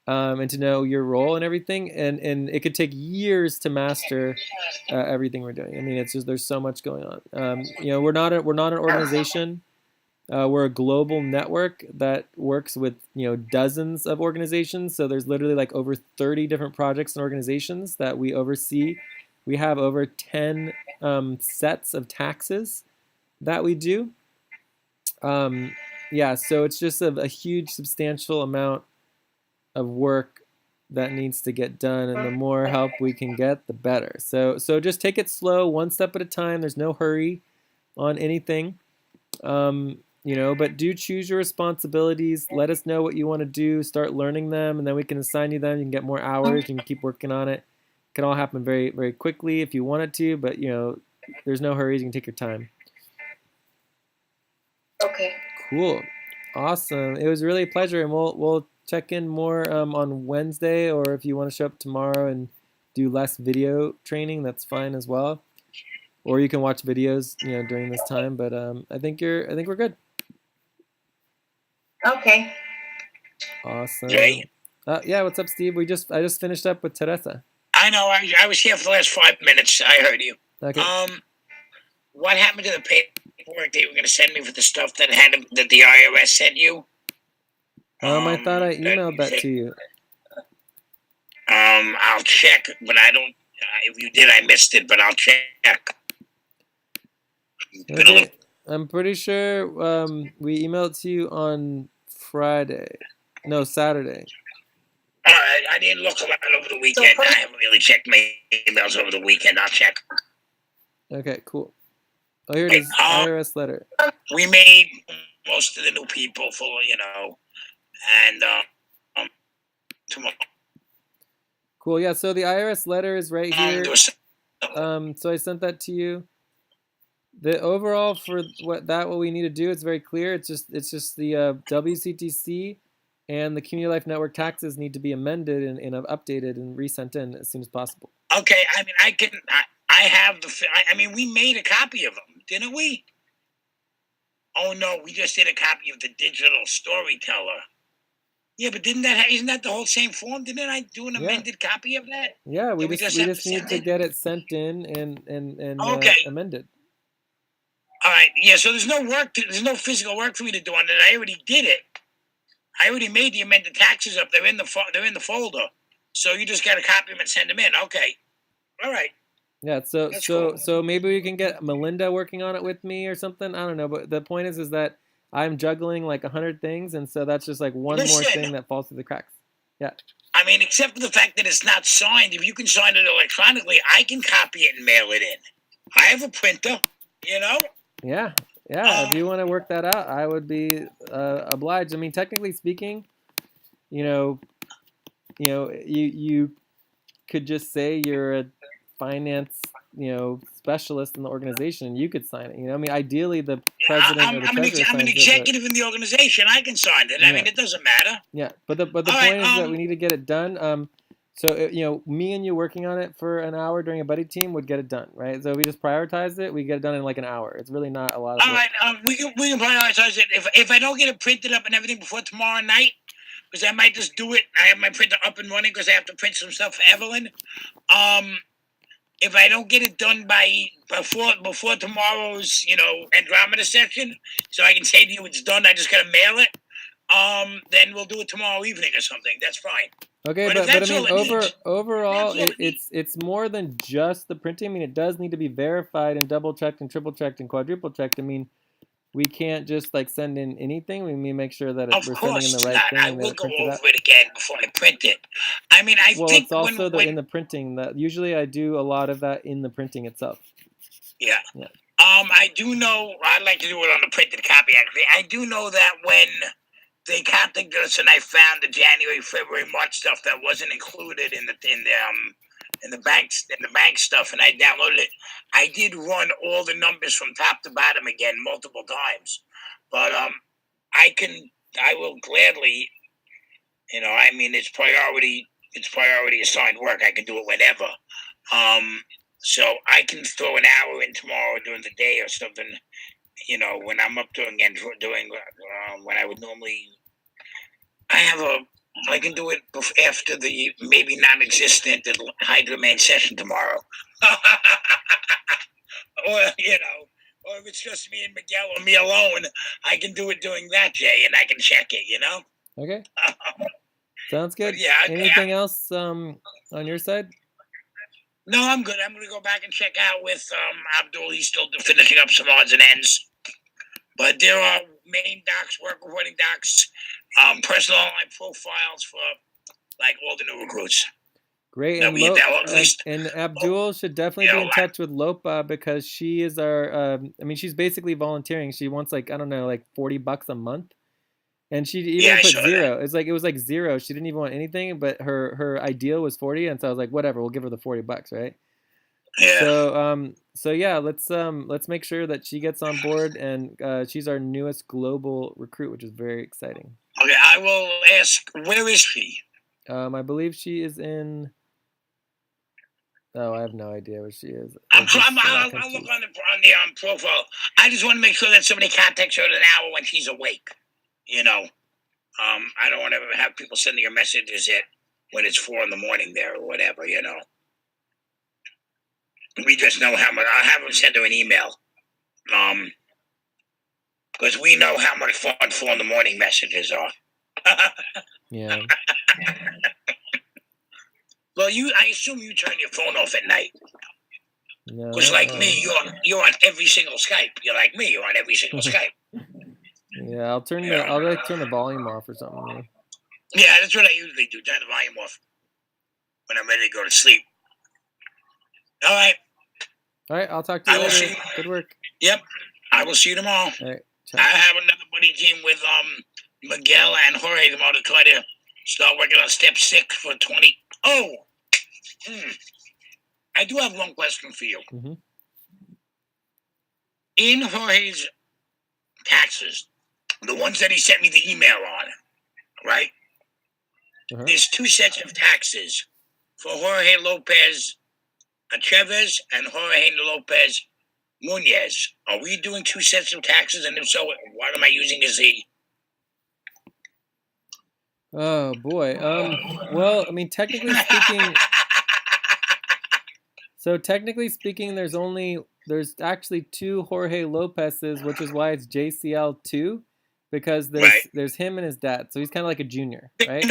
and to know your role and everything. And it could take years to master everything we're doing. I mean, it's just there's so much going on. We're not an organization. We're a global network that works with dozens of organizations. So there's literally like over 30 different projects and organizations that we oversee. We have over 10 sets of taxes that we do. Yeah, so it's just a huge, substantial amount of work that needs to get done, and the more help we can get, the better. So just take it slow, one step at a time. There's no hurry on anything. But do choose your responsibilities. Let us know what you want to do. Start learning them, and then we can assign you them. You can get more hours. You can keep working on it. It can all happen very, very quickly if you want it to, but there's no hurries. You can take your time. Okay. Cool. Awesome. It was really a pleasure, and we'll check in more on Wednesday, or if you want to show up tomorrow and do less video training, that's fine as well. Or you can watch videos, during this time. But I think we're good. Okay. Awesome. Jay. Yeah, what's up, Steve? I just finished up with Teresa. I know. I was here for the last 5 minutes. I heard you. Okay. What happened to the paperwork they were going to send me for the stuff that the IRS sent you? I thought I emailed that to you. I'll check, but I don't. If you did, I missed it, but I'll check. Okay. I'm pretty sure we emailed it to you on Friday. No, Saturday. I didn't look a lot over the weekend. I haven't really checked my emails over the weekend. I'll check. Okay, cool. Oh, here it is. IRS letter. We made most of the new people for, and tomorrow. Cool. Yeah. So the IRS letter is right here. So I sent that to you. The overall for what we need to do, it's very clear. It's just the WCTC and the Community Life Network taxes need to be amended and updated and resent in as soon as possible. Okay. I mean, I have we made a copy of them, didn't we? Oh no, we just did a copy of the digital storyteller. Yeah, but isn't that the whole same form? Didn't I do an amended copy of that? Yeah, we just need to get it sent in and amended. All right. Yeah. So there's no physical work for me to do on it. I already did it. I already made the amended taxes up. They're in the folder. So you just got to copy them and send them in. Okay. All right. Yeah. So maybe we can get Melinda working on it with me or something. I don't know. But the point is that I'm juggling like 100 things, and so that's just like one more thing that falls through the cracks. Yeah. I mean, except for the fact that it's not signed. If you can sign it electronically, I can copy it and mail it in. I have a printer. Yeah. If you want to work that out, I would be obliged. I mean, technically speaking, you could just say you're a finance, specialist in the organization, and you could sign it. I mean, ideally, the president or the treasurer I'm an executive in the organization. I can sign it. I mean, it doesn't matter. Yeah, but the point is that we need to get it done. So, me and you working on it for an hour during a buddy team would get it done, right? So if we just prioritize it, we get it done in like an hour. It's really not a lot of work. All right, we can prioritize it. If I don't get it printed up and everything before tomorrow night, because I might just do it. I have my printer up and running because I have to print some stuff for Evelyn. If I don't get it done before tomorrow's, Andromeda session, so I can say to you it's done, I just gotta mail it. Then we'll do it tomorrow evening or something. That's fine. Okay, but I mean, overall, it's more than just the printing. I mean, it does need to be verified and double checked and triple checked and quadruple checked. I mean, we can't just like send in anything. We need to make sure that we're sending in the right thing. I will go over it again before I print it. I mean, I think it's also in the printing that usually I do a lot of that in the printing itself. Yeah. I do know. I'd like to do it on the printed copy. Actually, I do know that when they contacted us and I found the January, February, March stuff that wasn't included in the bank stuff, and I downloaded it. I did run all the numbers from top to bottom again multiple times, but I will gladly, I mean, it's priority assigned work. I can do it whenever. So I can throw an hour in tomorrow during the day or something. When I'm up doing when I would normally, I can do it after the maybe non-existent Hydra Man session tomorrow. Or if it's just me and Miguel or me alone, I can do it doing that, Jay, and I can check it, Okay. Sounds good. Yeah. Anything else on your side? No, I'm good. I'm going to go back and check out with Abdul. He's still finishing up some odds and ends. But there are main docs, work reporting docs, personal online profiles for like all the new recruits. Great. And Abdul should definitely be in touch with Lopa because she is our, she's basically volunteering. She wants like $40 a month. And she even put zero. It was like zero. She didn't even want anything, but her ideal was 40. And so I was like, whatever, we'll give her the $40, right? Yeah. So yeah, let's make sure that she gets on board, and she's our newest global recruit, which is very exciting. Okay, I will ask. Where is she? I believe she is in. Oh, I have no idea where she is. I'll look on the profile. I just want to make sure that somebody contacts her in an hour when she's awake. I don't want to have people sending your messages when it's 4 in the morning there or whatever, you know. We just know how much. I'll have them send her an email. Because we know how much fun 4 in the morning messages are. Yeah. Well, I assume you turn your phone off at night. No. Because like me, you're on every single Skype. You're like me, you're on every single Skype. Yeah, I'll turn the volume off or something. Yeah, that's what I usually do. Turn the volume off when I'm ready to go to sleep. All right. All right, I'll talk to you later. Good work. Yep. I will see you tomorrow. All right. I have another buddy team with Miguel and Jorge tomorrow to try to start working on step 6 for 20. Oh! I do have one question for you. Mm-hmm. In Jorge's taxes, the ones that he sent me the email on, right? Uh-huh. There's 2 sets of taxes for Jorge Lopez Chavez and Jorge Lopez Munez. Are we doing 2 sets of taxes? And if so, what am I using as the... Oh, boy. Well, I mean, technically speaking... So technically speaking, there's actually 2 Jorge Lopez's, which is why it's JCL2, because there's him and his dad. So he's kind of like a junior, right?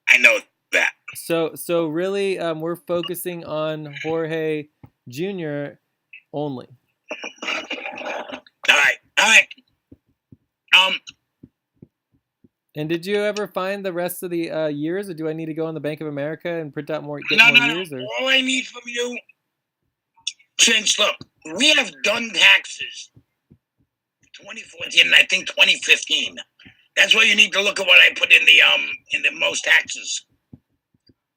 I know that. So really, we're focusing on Jorge Jr. only. All right. And did you ever find the rest of the years, or do I need to go on the Bank of America and print out more years? Or? All I need from you, since look, we have done taxes 2014 and I think 2015. That's why you need to look at what I put in the most taxes.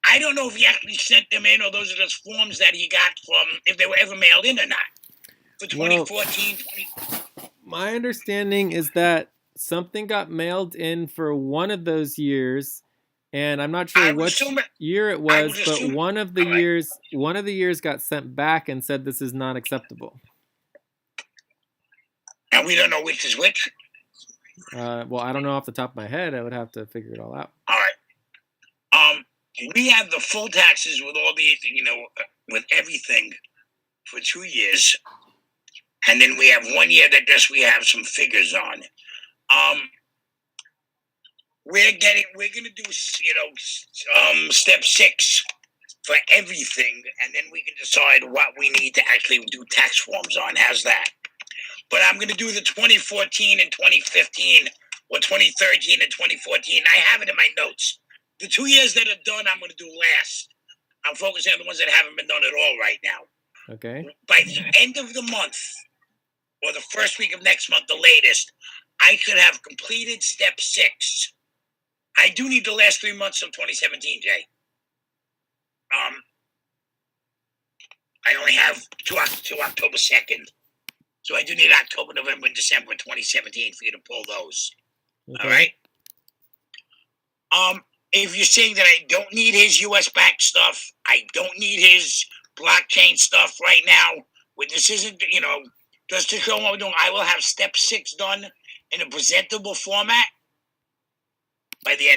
I don't know if he actually sent them in or those are just forms that he got from, if they were ever mailed in or not. For 2014. My understanding is that something got mailed in for one of those years, and I'm not sure which year it was, but one of the years got sent back and said this is not acceptable. And we don't know which is which? Well, I don't know off the top of my head. I would have to figure it all out. All right. We have the full taxes with all the, with everything for 2 years. And then we have 1 year that we have some figures on. We're gonna do, step 6 for everything, and then we can decide what we need to actually do tax forms on. How's that? But I'm gonna do the 2014 and 2015, or 2013 and 2014. I have it in my notes. The 2 years that are done, I'm gonna do last. I'm focusing on the ones that haven't been done at all right now. Okay. By the end of the month, or the first week of next month, the latest, I should have completed step 6. I do need the last 3 months of 2017, Jay. I only have to October 2nd. So I do need October, November, and December 2017 for you to pull those. Okay. All right? If you're saying that I don't need his US bank stuff, I don't need his blockchain stuff right now, this isn't, just to show what we're doing, I will have step 6 done in a presentable format by the end.